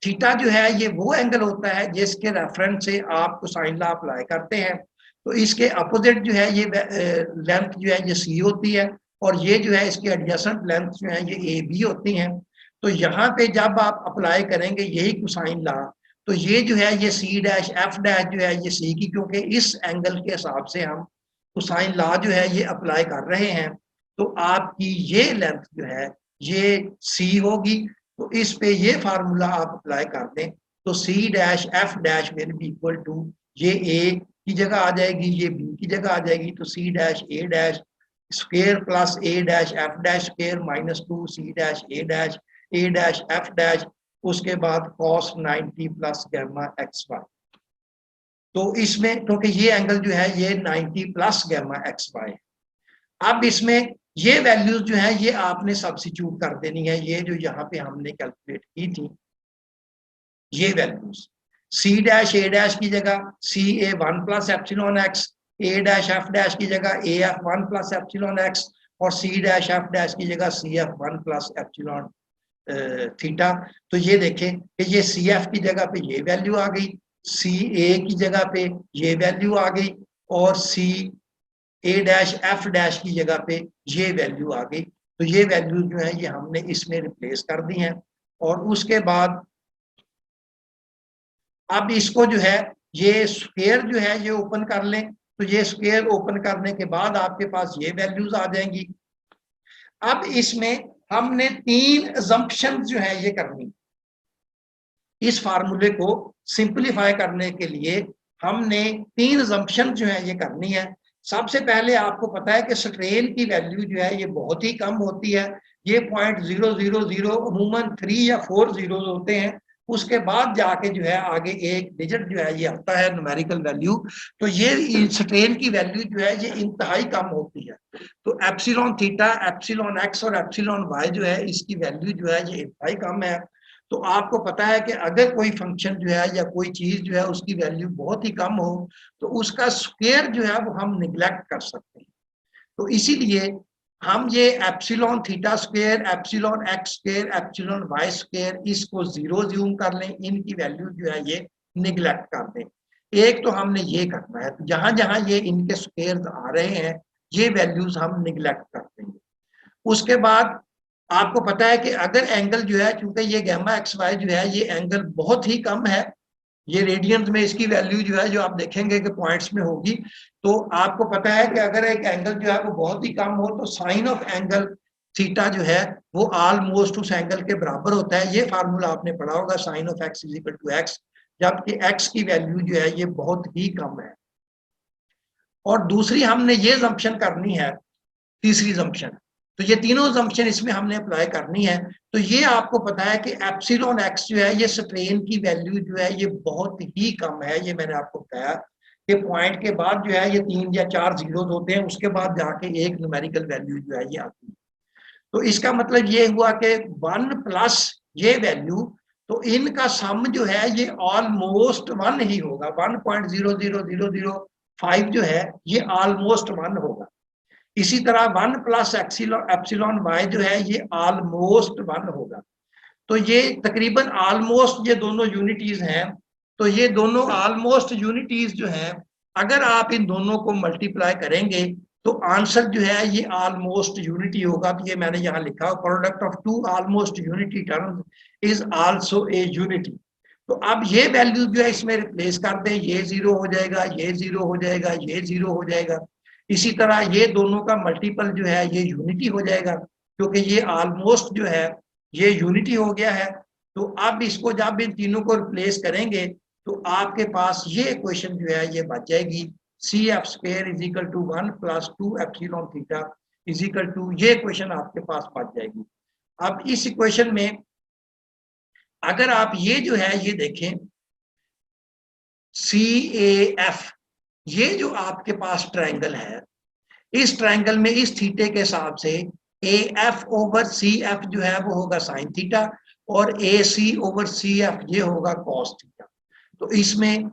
Theta जो है ये वो एंगल होता है जिसके रेफरेंस से आप कोसाइन लॉ अप्लाई करते हैं। तो इसके अपोजिट जो है ये लेंथ जो है ये सी होती है, और ये जो है इसकी एडजेसेंट लेंथ जो है ये ए बी होती हैं। तो यहाँ पे जब आप अप्लाई करेंगे यही कोसाइन लॉ, तो ये जो है ये सी डैश एफ डैश जो है ये सी की, क्योंकि इस एंगल के हिसाब से हम कोसाइन लॉ जो है ये अप्लाई कर रहे हैं, तो आपकी ये लेंथ जो है ये सी होगी। तो इस पे ये फार्मूला आप अप्लाई कर दें तो C dash F dash will be equal to, ये ए की जगह आ जाएगी, ये बी की जगह आ जाएगी, तो C dash A dash square plus A dash F dash square minus 2 C dash A dash F dash, उसके बाद cos 90 plus gamma X Y. तो इसमें क्योंकि ये एंगल जो है ये 90 प्लस गैमा एक्स वाई। अब इसमें ये वैल्यूज जो है ये आपने सब्स्टिट्यूट कर देनी है, ये जो यहाँ पे हमने कैलकुलेट की थी ये values, C dash A dash की जगह C A 1 plus epsilon x, A dash F dash की जगह A F 1 plus epsilon x, और सी डैश एफ डैश की जगह C F 1 plus epsilon theta. तो ये देखें कि ये सी एफ की जगह पे ये वैल्यू आ गई, सी ए की जगह पे ये वैल्यू आ गई, और सी ए डैश एफ डैश की जगह पे ये वैल्यू आ गई। तो ये वैल्यू जो है ये हमने इसमें रिप्लेस कर दी हैं। और उसके बाद अब इसको जो है ये स्क्वायर जो है ये ओपन कर लें, तो ये स्क्वायर ओपन करने के बाद आपके पास ये वैल्यूज आ जाएंगी। अब इसमें हमने 3 असम्पशन जो है ये करनी, इस फार्मूले को सिंपलीफाई करने के लिए हमने 3 असम्पशन जो है ये करनी है। सबसे पहले आपको पता है कि स्ट्रेन की वैल्यू जो है ये बहुत ही कम होती है, ये 0.000 अमूमन 3 या 4 जीरो होते हैं, उसके बाद जाके जो है आगे एक डिजिट जो है ये आता है न्यूमेरिकल वैल्यू। तो ये स्ट्रेन की वैल्यू जो है ये इंतहाई कम होती है। तो एप्सिलॉन थीटा, एप्सिलॉन एक्स और एप्सिलॉन वाई जो है इसकी वैल्यू जो है ये इंतहाई कम है। तो आपको पता है कि अगर कोई फंक्शन जो है या कोई चीज जो है उसकी वैल्यू बहुत ही कम हो तो उसका स्क्वायर जो है वो हम निगलेक्ट कर सकते हैं। तो इसीलिए हम ये epsilon theta square, epsilon x square, epsilon y square इसको 0 ज्यूम कर लें, इनकी वैल्यू जो है ये निगलेक्ट कर दें। एक तो हमने ये करना है, तो जहां जहां ये इनके स्क्वायर आ रहे हैं ये वैल्यूज हम निगलेक्ट कर देंगे। उसके बाद आपको पता है कि अगर एंगल जो है, चूंकि ये गैमा एक्स वाई जो है ये एंगल बहुत ही कम है, ये रेडियंस में इसकी वैल्यू जो है जो आप देखेंगे कि पॉइंट्स में होगी, तो आपको पता है कि अगर एक एंगल जो है वो बहुत ही कम हो तो साइन ऑफ एंगल थीटा जो है वो ऑलमोस्ट उस एंगल के बराबर होता है। ये फार्मूला आपने पढ़ा होगा, sine of x is equal to x, जबकि एक्स की वैल्यू जो है ये बहुत ही कम है। और दूसरी हमने ये जंक्शन करनी है, तीसरी जंक्शन। तो ये तीनों जंक्शन इसमें हमने अप्लाई करनी है। तो ये आपको पता है कि एप्सिलॉन एक्स जो है, ये स्ट्रेन की वैल्यू जो है ये बहुत ही कम है। ये मैंने आपको बताया कि पॉइंट के बाद जो है ये 3 या 4 जीरोस होते हैं, उसके बाद जाके एक न्यूमेरिकल वैल्यू जो है ये आती है। तो इसका मतलब ये हुआ कि 1 प्लस ये वैल्यू, तो इनका सम जो है ये ऑलमोस्ट 1 ही होगा। 1.00005 जो है ये ऑलमोस्ट 1 होगा। इसी तरह 1 प्लस एप्सिलॉन वाई जो है ये ऑलमोस्ट 1 होगा। तो ये तकरीबन ऑलमोस्ट ये दोनों यूनिटीज हैं। तो ये दोनों ऑलमोस्ट यूनिटीज जो हैं, अगर आप इन दोनों को मल्टीप्लाई करेंगे तो आंसर जो है ये ऑलमोस्ट यूनिटी होगा। तो ये मैंने यहाँ लिखा, product of two almost unity terms is also a unity. तो अब ये वैल्यू जो है इसमें रिप्लेस कर दें, ये 0 हो जाएगा, ये 0 हो जाएगा, ये 0 हो जाएगा। इसी तरह ये दोनों का मल्टीपल जो है ये यूनिटी हो जाएगा, क्योंकि ये ऑलमोस्ट जो है ये यूनिटी हो गया है। तो अब इसको जब इन तीनों को रिप्लेस करेंगे तो आपके पास ये इक्वेशन जो है ये बच जाएगी, C F square is equal to 1 plus 2 epsilon theta is equal to, ये इक्वेशन आपके पास बच जाएगी। अब इस इक्वेशन में अगर आप ये जो है ये देखें, सी ए एफ, ये जो आपके पास ट्रायंगल है, इस ट्रायंगल में इस थीटे के हिसाब से A F over C F जो है वो होगा साइन थीटा, और ए सी ओवर सी एफ ये होगा कॉस थीटा। तो इसमें,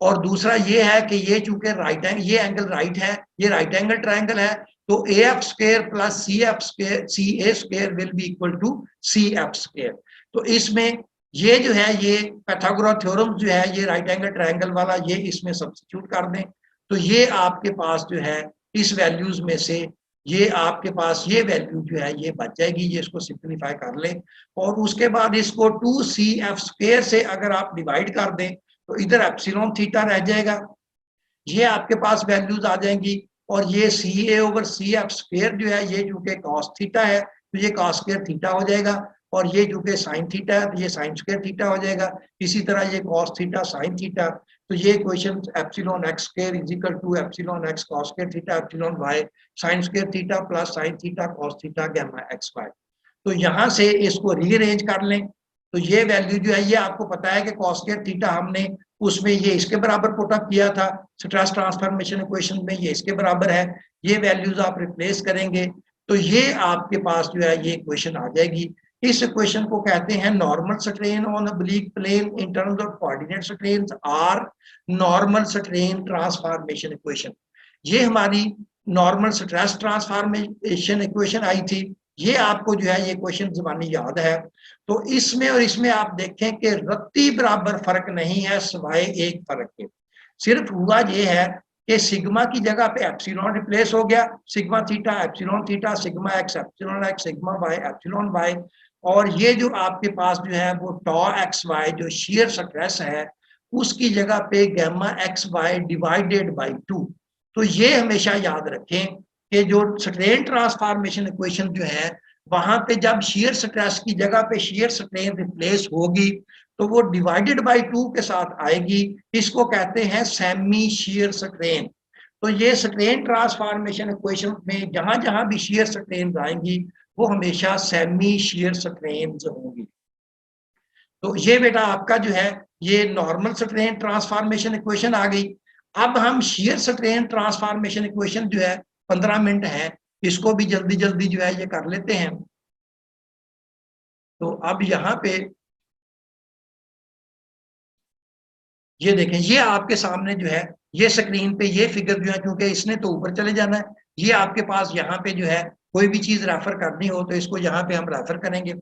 और दूसरा ये है कि ये चूंकि राइट एंगल, ये एंगल राइट है, ये राइट एंगल ट्रायंगल है, तो A F square plus C F square C A square will be equal to C F square. तो इसमें ये जो है ये पाइथागोरस थ्योरम जो है ये राइट एंगल ट्रायंगल वाला, ये इसमें सब्स्टिट्यूट कर दें तो ये आपके पास जो है इस वैल्यूज में से ये आपके पास ये वैल्यू जो है ये बच जाएगी। ये इसको सिंपलीफाई कर लें और उसके बाद इसको 2cf स्क्वायर से अगर आप डिवाइड कर दें तो इधर एप्सिलॉन थीटा रह जाएगा, ये आपके पास वैल्यूज आ जाएंगी। और ये सी ए ओवर सी एफ स्क्वायर जो है ये जो कि कॉस थीटा है तो ये कॉस स्क्वायर थीटा हो जाएगा, और ये जो कि साइन थीटा है तो ये साइन स्क्वायर थीटा हो जाएगा। इसी तरह ये कॉस थीटा साइन थीटा, तो ये equation epsilon x square is equal to epsilon x cos square theta epsilon y sine square theta plus sine theta cos theta gamma x Y. तो यहाँ से इसको रीअरेंज कर लें तो ये वैल्यू जो है ये आपको पता है कि कॉस स्क्वायर थीटा हमने उसमें ये इसके बराबर पुट अप किया था स्ट्रेस ट्रांसफॉर्मेशन इक्वेशन में, ये इसके बराबर है। ये वैल्यूज आप रिप्लेस करेंगे तो ये आपके पास जो है ये इक्वेशन आ जाएगी। इस इक्वेशन को कहते हैं normal strain on oblique plane in terms of coordinate strains और नॉर्मल स्ट्रेन ट्रांसफॉर्मेशन इक्वेशन। ये हमारी नॉर्मल स्ट्रेस ट्रांसफॉर्मेशन इक्वेशन आई थी, ये आपको जो है ये इक्वेशन ज़बानी याद है। तो इसमें और इसमें आप देखें कि रत्ती बराबर फर्क नहीं है सिवाय एक फर्क के। सिर्फ हुआ ये है कि सिग्मा की जगह पे एप्सिलॉन रिप्लेस हो गया, sigma theta epsilon theta, sigma x epsilon x, sigma y epsilon y, और ये जो आपके पास जो है वो टॉ एक्स वाई जो शेयर स्ट्रेस है उसकी जगह पे gamma x y divided by 2। तो ये हमेशा याद रखें कि जो स्ट्रेन ट्रांसफॉर्मेशन इक्वेशन जो है वहां पे जब शेयर स्ट्रेस की जगह पे शेयर स्ट्रेन रिप्लेस होगी तो वो डिवाइडेड बाई 2 के साथ आएगी। इसको कहते हैं सेमी शेयर स्ट्रेन। तो ये स्ट्रेन ट्रांसफॉर्मेशन इक्वेशन में जहां जहां भी शेयर स्ट्रेन आएंगी वो हमेशा सेमी शेयर स्ट्रेन होंगी। तो ये बेटा आपका जो है ये नॉर्मल स्ट्रेन ट्रांसफॉर्मेशन इक्वेशन आ गई। अब हम शेयर स्ट्रेन ट्रांसफॉर्मेशन इक्वेशन जो है 15 मिनट है, इसको भी जल्दी जल्दी जो है ये कर लेते हैं। तो अब यहाँ पे ये देखें, ये आपके सामने जो है ये स्क्रीन पे ये फिगर जो है, क्योंकि इसने तो ऊपर चले जाना है, ये आपके पास यहाँ पे जो है कोई भी चीज रेफर करनी हो तो इसको यहाँ पे हम रेफर करेंगे।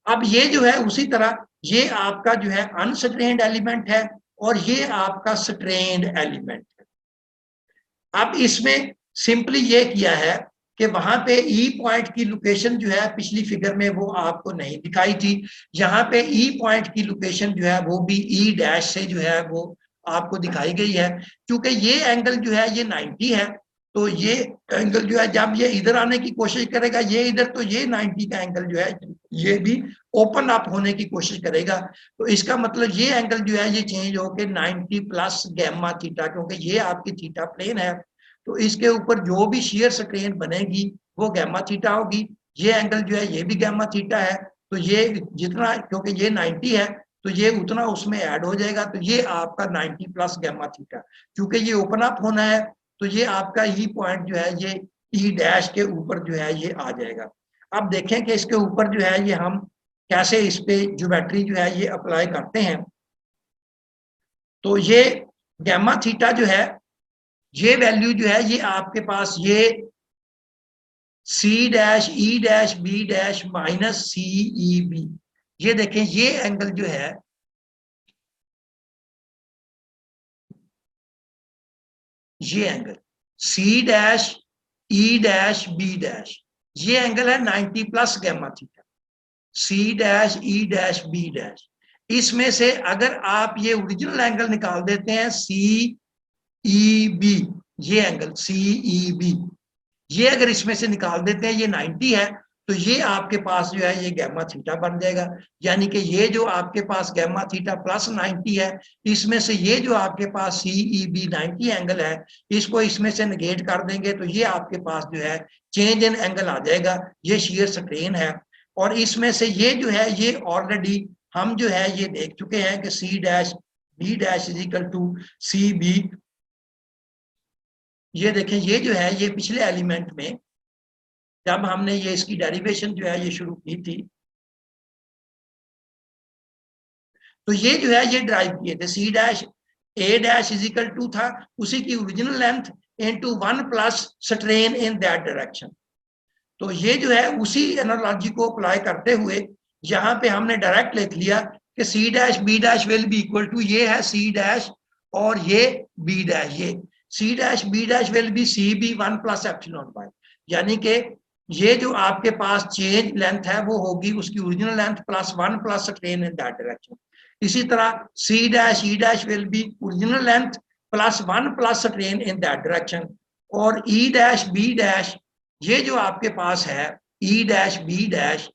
अब ये जो है उसी तरह ये आपका जो है अनस्ट्रेन्ड एलिमेंट है और ये आपका स्ट्रेन्ड एलिमेंट है। अब इसमें सिंपली ये किया है कि वहां पे ई पॉइंट की लोकेशन जो है पिछली फिगर में वो आपको नहीं दिखाई थी, यहाँ पे ई पॉइंट की लोकेशन जो है वो भी ई डैश से जो है वो आपको दिखाई गई है। क्योंकि ये एंगल जो है ये 90 है, तो ये एंगल जो है जब ये इधर आने की कोशिश करेगा ये इधर, तो ये 90 का एंगल जो है ये भी ओपन अप होने की कोशिश करेगा। तो इसका मतलब ये एंगल जो है ये चेंज होकर 90 प्लस गामा थीटा, क्योंकि ये आपकी थीटा प्लेन है तो इसके ऊपर जो भी शेयर स्ट्रेन बनेगी वो गैमा थीटा होगी। ये एंगल जो है ये भी गैमा थीटा है, तो ये जितना, क्योंकि ये 90 है तो ये उतना उसमें ऐड हो जाएगा, तो ये आपका 90 प्लस गैमा थीटा। क्योंकि ये ओपन अप होना है तो ये आपका ई पॉइंट जो है ये ई डैश के ऊपर जो है ये आ जाएगा। अब देखें कि इसके ऊपर जो है ये हम कैसे इस पे ज्योमेट्री जो है ये अप्लाई करते हैं। तो ये गैमा थीटा जो है ये वैल्यू जो है ये आपके पास ये C dash E dash B dash minus C E B, ये देखें ये एंगल जो है ये angle C dash E dash B dash, ये एंगल है 90 plus gamma theta. C dash E dash B dash, इसमें से अगर आप ये ओरिजिनल एंगल निकाल देते हैं सी ई बी, ये एंगल सी ई बी, ये अगर इसमें से निकाल देते हैं ये 90 है, तो ये आपके पास जो है ये गैमा थीटा बन जाएगा। यानी कि ये जो आपके पास गैमा थीटा प्लस 90 है, इसमें से ये जो आपके पास सी ई बी 90 एंगल है, इसको इसमें से नेगेट कर देंगे तो ये आपके पास जो है चेंज इन एंगल आ जाएगा, ये शेयर स्ट्रेन है। और इसमें से ये जो है ये ऑलरेडी हम जो है ये देख चुके हैं कि C dash B dash is equal to C B, ये देखें ये जो है ये पिछले एलिमेंट में जब हमने ये इसकी डेरिवेशन जो है ये शुरू की थी तो ये जो है ये ड्राइव किए थे, C dash A dash is equal to था उसी की original length into 1 plus strain in that direction. तो ये जो है उसी एनालॉजी को अप्लाई करते हुए यहाँ पे हमने डायरेक्ट लिख लिया कि C dash B dash will be equal to, ये है सी डैश और ये बी डैश, ये C dash B dash will be C B 1 plus epsilon y, यानी कि ये जो आपके पास चेंज लेंथ है वो होगी उसकी original length plus 1 plus strain in that direction. इसी तरह C dash E dash will be original length plus 1 plus strain in that direction. और ई डैश बी डैश, ये जो आपके पास है ई डैश बी डैश,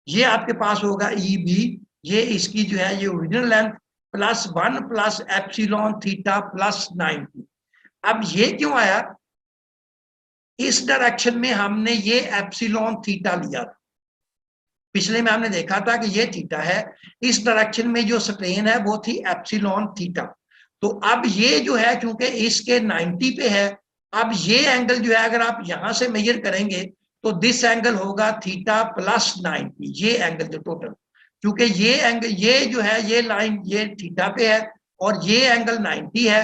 ये आपके पास होगा ई बी, ये इसकी जो है ये original length plus 1 plus epsilon theta plus 90। अब ये क्यों आया, इस डायरेक्शन में हमने ये एप्सिलॉन थीटा लिया था, पिछले में हमने देखा था कि ये थीटा है, इस डायरेक्शन में जो स्ट्रेन है वो थी एप्सिलॉन थीटा। तो अब ये जो है क्योंकि इसके 90 पे है, अब ये एंगल जो है अगर आप यहां से मेजर करेंगे तो दिस एंगल होगा थीटा प्लस 90, ये एंगल जो टोटल, क्योंकि ये एंगल ये जो है ये लाइन ये थीटा पे है और ये एंगल 90 है।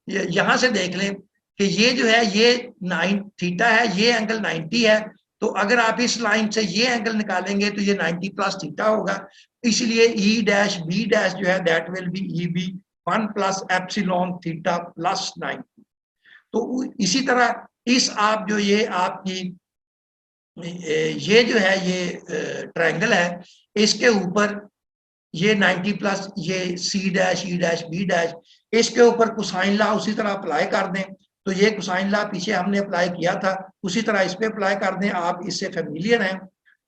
यहां से देख लें कि ये जो है ये 9 थीटा है, ये एंगल 90 है, तो अगर आप इस लाइन से ये एंगल निकालेंगे तो ये 90 प्लस थीटा होगा, इसलिए ई डैश बी डैश जो है that will be E B 1 plus epsilon theta plus 90। तो इसी तरह इस आप जो ये आपकी ये जो है ये ट्रायंगल है, इसके ऊपर ये 90 प्लस ये C dash E dash B dash, इसके ऊपर कोसाइन लॉ उसी तरह अप्लाई कर दें, तो ये कोसाइन लॉ पीछे हमने अप्लाई किया था उसी तरह इस पे अप्लाई कर दें, आप इससे फेमिलियर हैं।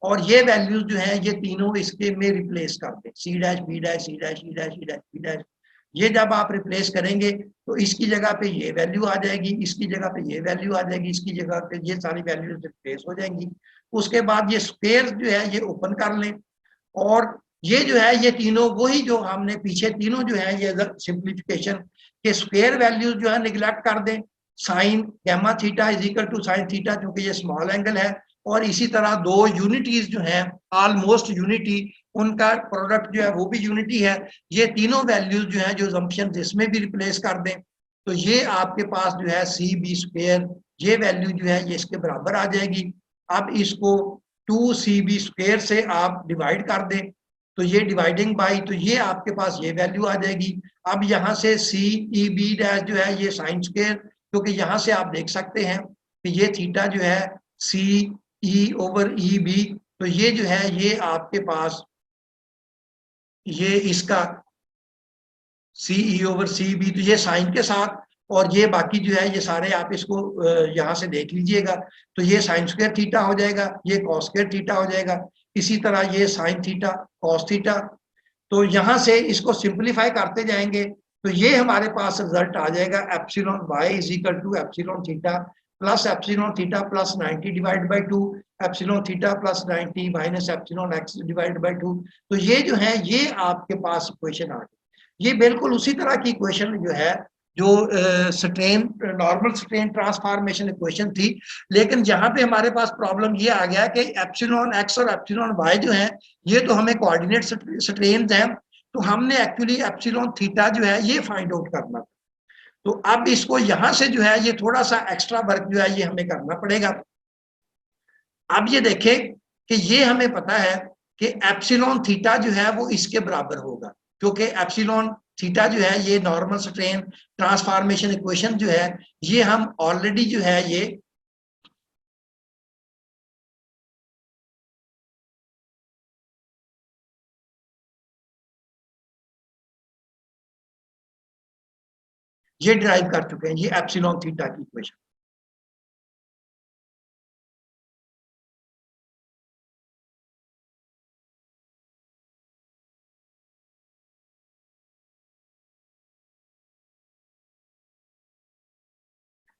और ये वैल्यूज जो है ये तीनों इसके में रिप्लेस कर दें, C dash B dash C dash E dash E dash B dash, ये जब आप रिप्लेस करेंगे तो इसकी जगह पे ये वैल्यू आ जाएगी, इसकी जगह पे ये वैल्यू आ जाएगी, इसकी जगह पे ये सारी वैल्यूज रिप्लेस हो जाएंगी। उसके बाद ये स्क्वायर जो है ये ओपन कर लें और ये जो है ये तीनों वही जो हमने पीछे तीनों जो है ये सिंप्लीफिकेशन के स्क्वायर वैल्यूज जो है निगलेक्ट कर दें, sine gamma theta is equal to sine theta क्योंकि ये स्मॉल एंगल है, और इसी तरह दो यूनिटीज जो हैं ऑलमोस्ट यूनिटी, उनका प्रोडक्ट जो है वो भी यूनिटी है, ये तीनों वैल्यूज जो है जो असम्पशन इसमें भी रिप्लेस कर दें, तो ये आपके पास जो है सी बी स्क्वायर ये वैल्यू जो है ये इसके बराबर आ जाएगी। अब इसको 2cb स्क्वायर से आप डिवाइड कर दें तो ये डिवाइडिंग बाई, तो ये आपके पास ये वैल्यू आ जाएगी। अब यहाँ से सी ई बी डैश जो है ये साइन स्क्वायर, क्योंकि यहाँ से आप देख सकते हैं कि ये थीटा जो है सी ई ओवर ई बी, तो ये जो है ये आपके पास ये इसका सी ई ओवर सी बी, तो ये साइन के साथ, और ये बाकी जो है ये सारे आप इसको यहाँ से देख लीजिएगा, तो ये साइन स्क्वायर थीटा हो जाएगा, ये कॉस स्क्वायर थीटा हो जाएगा, इसी तरह ये साइन थीटा कॉस थीटा। तो यहाँ से इसको सिंप्लीफाई करते जाएंगे तो ये हमारे पास रिजल्ट आ जाएगा epsilon y is equal to epsilon theta plus epsilon theta plus 90 divide by 2, epsilon theta plus 90 minus epsilon x divide by 2। तो ये जो है ये आपके पास इक्वेशन आ गई। ये बिल्कुल उसी तरह की इक्वेशन जो है जो strain normal strain transformation equation थी, लेकिन जहां पे हमारे पास प्रॉब्लम ये आ गया कि एप्सिलॉन एक्स और एप्सिलॉन वाई जो है ये तो हमें कोऑर्डिनेट स्ट्रेन हैं, तो हमने एक्चुअली एप्सिलॉन थीटा जो है ये फाइंड आउट करना। तो अब इसको यहां से जो है ये थोड़ा सा एक्स्ट्रा वर्क जो है ये हमें करना पड़ेगा। अब ये देखें कि ये हमें पता है कि एप्सिलॉन थीटा जो है वो इसके बराबर होगा, क्योंकि एप्सिलॉन थीटा जो है ये नॉर्मल स्ट्रेन ट्रांसफॉर्मेशन इक्वेशन जो है ये हम ऑलरेडी जो है ये ड्राइव कर चुके हैं, ये एप्सिलॉन थीटा की इक्वेशन।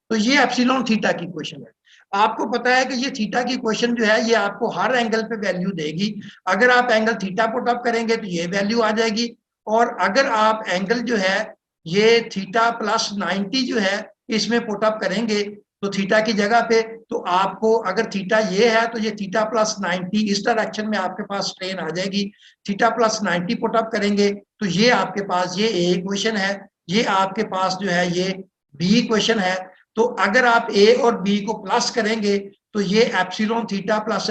तो ये एप्सिलॉन थीटा की इक्वेशन है। आपको पता है कि ये थीटा की इक्वेशन जो है ये आपको हर एंगल पे वैल्यू देगी। अगर आप एंगल थीटा पुट अप करेंगे तो ये वैल्यू आ जाएगी, और अगर आप एंगल जो है ये थीटा प्लस 90 जो है इसमें पुट अप करेंगे तो थीटा की जगह पे, तो आपको अगर थीटा ये है तो ये थीटा प्लस 90 इस डायरेक्शन में आपके पास स्ट्रेन आ जाएगी। थीटा प्लस 90 पुट अप करेंगे तो ये आपके पास ये ए इक्वेशन है, ये आपके पास जो है ये बी इक्वेशन है। तो अगर आप ए और बी को प्लस करेंगे तो ये epsilon theta plus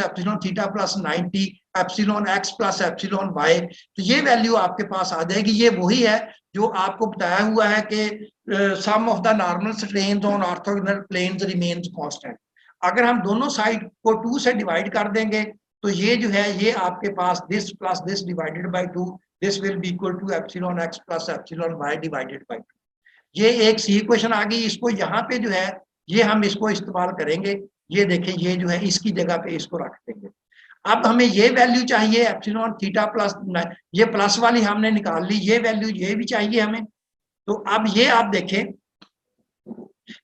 90 epsilon x plus epsilon y, तो ये वैल्यू आपके पास आ जाएगी। ये वही है जो आपको बताया हुआ है कि sum of the normal strains on orthogonal planes remains constant. अगर हम दोनों साइड को 2 से डिवाइड कर देंगे तो ये जो है ये आपके पास this plus this divided by 2, this will be equal to epsilon x plus epsilon Y divided by 2। ये एक सी इक्वेशन आ गई। इसको यहाँ पे जो है ये हम इसको इस्तेमाल करेंगे। ये देखें ये जो है इसकी जगह पे इसको रख देंगे। अब हमें ये वैल्यू चाहिए एप्सिलॉन थीटा प्लस, ये प्लस वाली हमने निकाल ली, ये वैल्यू ये भी चाहिए हमें। तो अब ये आप देखें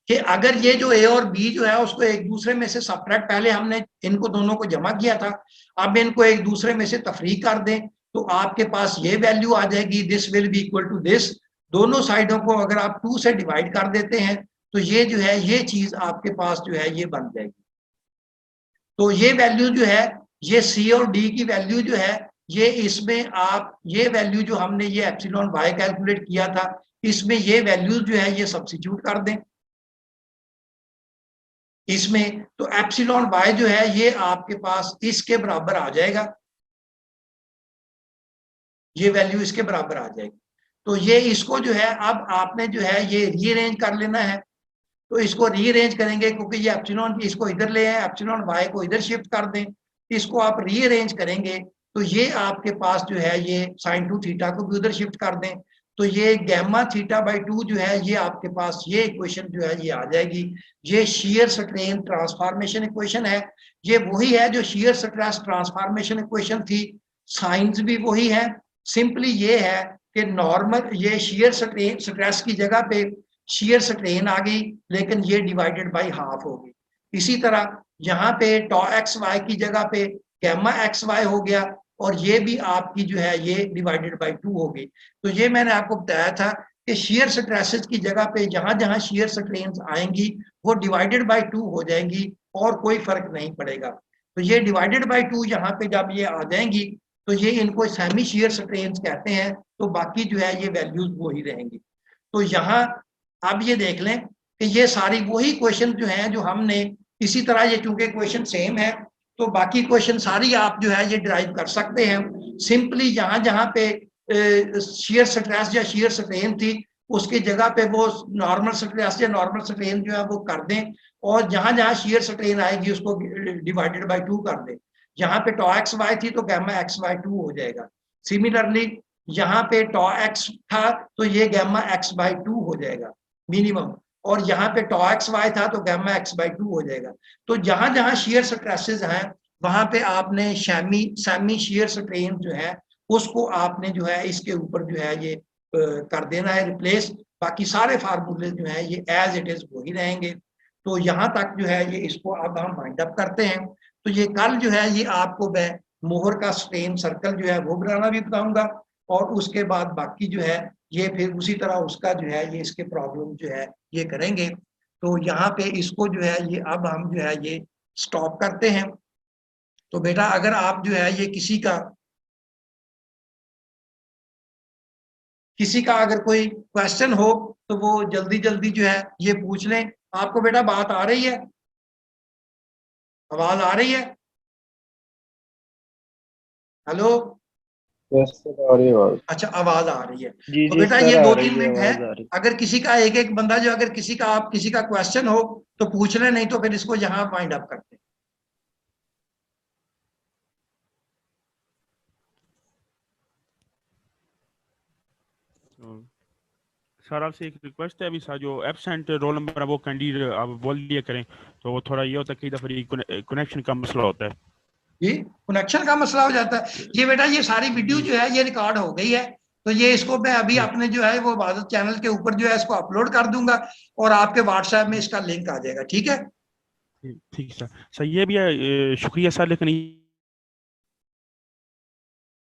कि अगर ये जो ए और बी जो है उसको एक दूसरे में से सब्ट्रैक्ट, पहले हमने इनको दोनों को जमा किया था, अब इनको एक दूसरे में से तफरीक कर दें तो आपके पास ये वैल्यू आ जाएगी, this will be equal to this. दोनों साइडों को अगर आप 2 से डिवाइड कर देते हैं तो ये जो है ये चीज आपके पास जो है ये बन जाएगी। तो ये वैल्यू जो है ये सी और डी की वैल्यू जो है ये इसमें आप ये वैल्यू जो हमने ये एप्सिलॉन वाई कैलकुलेट किया था इसमें ये वैल्यूज जो है ये सब्स्टिट्यूट कर दें इसमें, तो एप्सिलॉन वाई जो है ये आपके पास इसके बराबर आ जाएगा, ये वैल्यू इसके बराबर आ जाएगी। तो ये इसको जो है अब आपने जो है ये रीअरेंज कर लेना है। तो इसको रीअरेंज करेंगे क्योंकि ये एप्सिलॉन इसको इधर ले आए, एप्सिलॉन वाई को इधर शिफ्ट कर दें, इसको आप रीअरेंज करेंगे तो ये आपके पास जो है ये साइन 2 थीटा को भी उधर शिफ्ट कर दें तो ये गैमा थीटा बाई 2 जो है ये आपके पास ये इक्वेशन जो है ये आ जाएगी। ये शेयर स्ट्रेन ट्रांसफॉर्मेशन इक्वेशन है, ये वही है जो शेयर स्ट्रेस ट्रांसफॉर्मेशन इक्वेशन थी, साइंस भी वही है। सिंपली ये है कि नॉर्मल ये शेयर स्ट्रेस की जगह पे शेयर स्ट्रेन आ गई लेकिन ये डिवाइडेड बाई हाफ होगी। इसी तरह यहाँ पे टॉ एक्स वाई की जगह पे गैमा एक्स वाई हो गया और ये भी आपकी जो है ये डिवाइडेड बाई 2 हो गई। तो ये मैंने आपको बताया था कि शेयर स्ट्रेसेस की जगह पे जहां जहां शेयर स्ट्रेन्स आएंगी वो डिवाइडेड बाई 2 हो जाएंगी और कोई फर्क नहीं पड़ेगा। तो ये डिवाइडेड बाई 2 यहाँ पे जब ये आ जाएंगी तो ये इनको सेमी शेयर स्ट्रेन्स कहते हैं, तो बाकी जो है ये वैल्यूज वही रहेंगी। तो यहाँ अब ये देख लें कि ये सारी वही क्वेश्चन जो हैं जो हमने इसी तरह ये चूंकि क्वेश्चन सेम है तो बाकी क्वेश्चन सारी आप जो है ये ड्राइव कर सकते हैं। सिंपली जहां जहां पे शेयर स्ट्रेस या शेयर स्ट्रेन थी उसकी जगह पे वो नॉर्मल स्ट्रेस या नॉर्मल स्ट्रेन जो है वो कर दें और जहां जहां शेयर स्ट्रेन आएगी उसको डिवाइडेड बाई 2 कर दें। यहाँ पे टॉ एक्स वाई थी तो गैमा एक्स वाई 2 हो जाएगा। सिमिलरली यहाँ पे टॉ एक्स था तो ये गैमा एक्स बाई 2 हो जाएगा मिनिमम, और यहाँ पे टॉ एक्स वाई था तो गैमा एक्स बाई 2 हो जाएगा। तो जहां जहां शेयर स्ट्रेसेस हैं वहां पे आपने सेमी शेयर स्ट्रेन जो है उसको आपने जो है इसके ऊपर जो है ये कर देना है रिप्लेस, बाकी सारे फार्मूले जो है ये एज इट इज वही रहेंगे। तो यहाँ तक जो है ये इसको अब हम वाइंड अप करते हैं। तो ये कल जो है ये आपको मैं मोहर का स्ट्रेन सर्कल जो है वो बनाना भी बताऊंगा, और उसके बाद बाकी जो है ये फिर उसी तरह उसका जो है ये इसके प्रॉब्लम जो है ये करेंगे। तो यहाँ पे इसको जो है ये अब हम जो है ये स्टॉप करते हैं। तो बेटा अगर आप जो है ये किसी का अगर कोई क्वेश्चन हो तो वो जल्दी जल्दी जो है ये पूछ लें। आपको बेटा बात आ रही है, आवाज आ रही है? हेलो? यस सर, आ रही है आवाज। अच्छा, आवाज आ रही है। जी तो जी बेटा सर, ये आ दो रही तीन है, मिनट है, आवाज आ रही। अगर किसी का एक एक बंदा जो अगर किसी का क्वेश्चन हो तो पूछ ले, नहीं तो फिर इसको यहाँ वाइंड अप करते हैं। सर आपसे एक रिक्वेस्ट है, अभी सर जो एब्सेंट रोल नंबर है वो कैंडिडेट आप बोल दिया करें, तो वो थोड़ा ये होता है कई दफा कनेक्शन का मसला होता है। जी, कनेक्शन का मसला हो जाता है। ये बेटा ये सारी वीडियो जो है ये रिकॉर्ड हो गई है, तो ये इसको मैं अभी अपने जो है वो इबादत चैनल के ऊपर जो है इसको अपलोड कर दूंगा, और आपके व्हाट्सएप में इसका लिंक आ जाएगा। ठीक है? ठीक सर ये भी है, शुक्रिया सर, लेकिन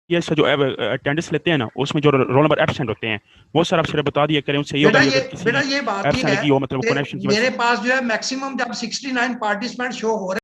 ये सर जो अटेंडेंस लेते हैं ना उसमें जो रोल नंबर एब्सेंट होते हैं वो सर आप सिर्फ बता दिया करें, उससे ये होगा अगर किसी बेटा ये बात ये एब्सेंट है की हो मतलब कि कनेक्शन की वजह मेरे से। पास जो है मैक्सिमम जब 69 पार्टिसिपेंट शो हो रहे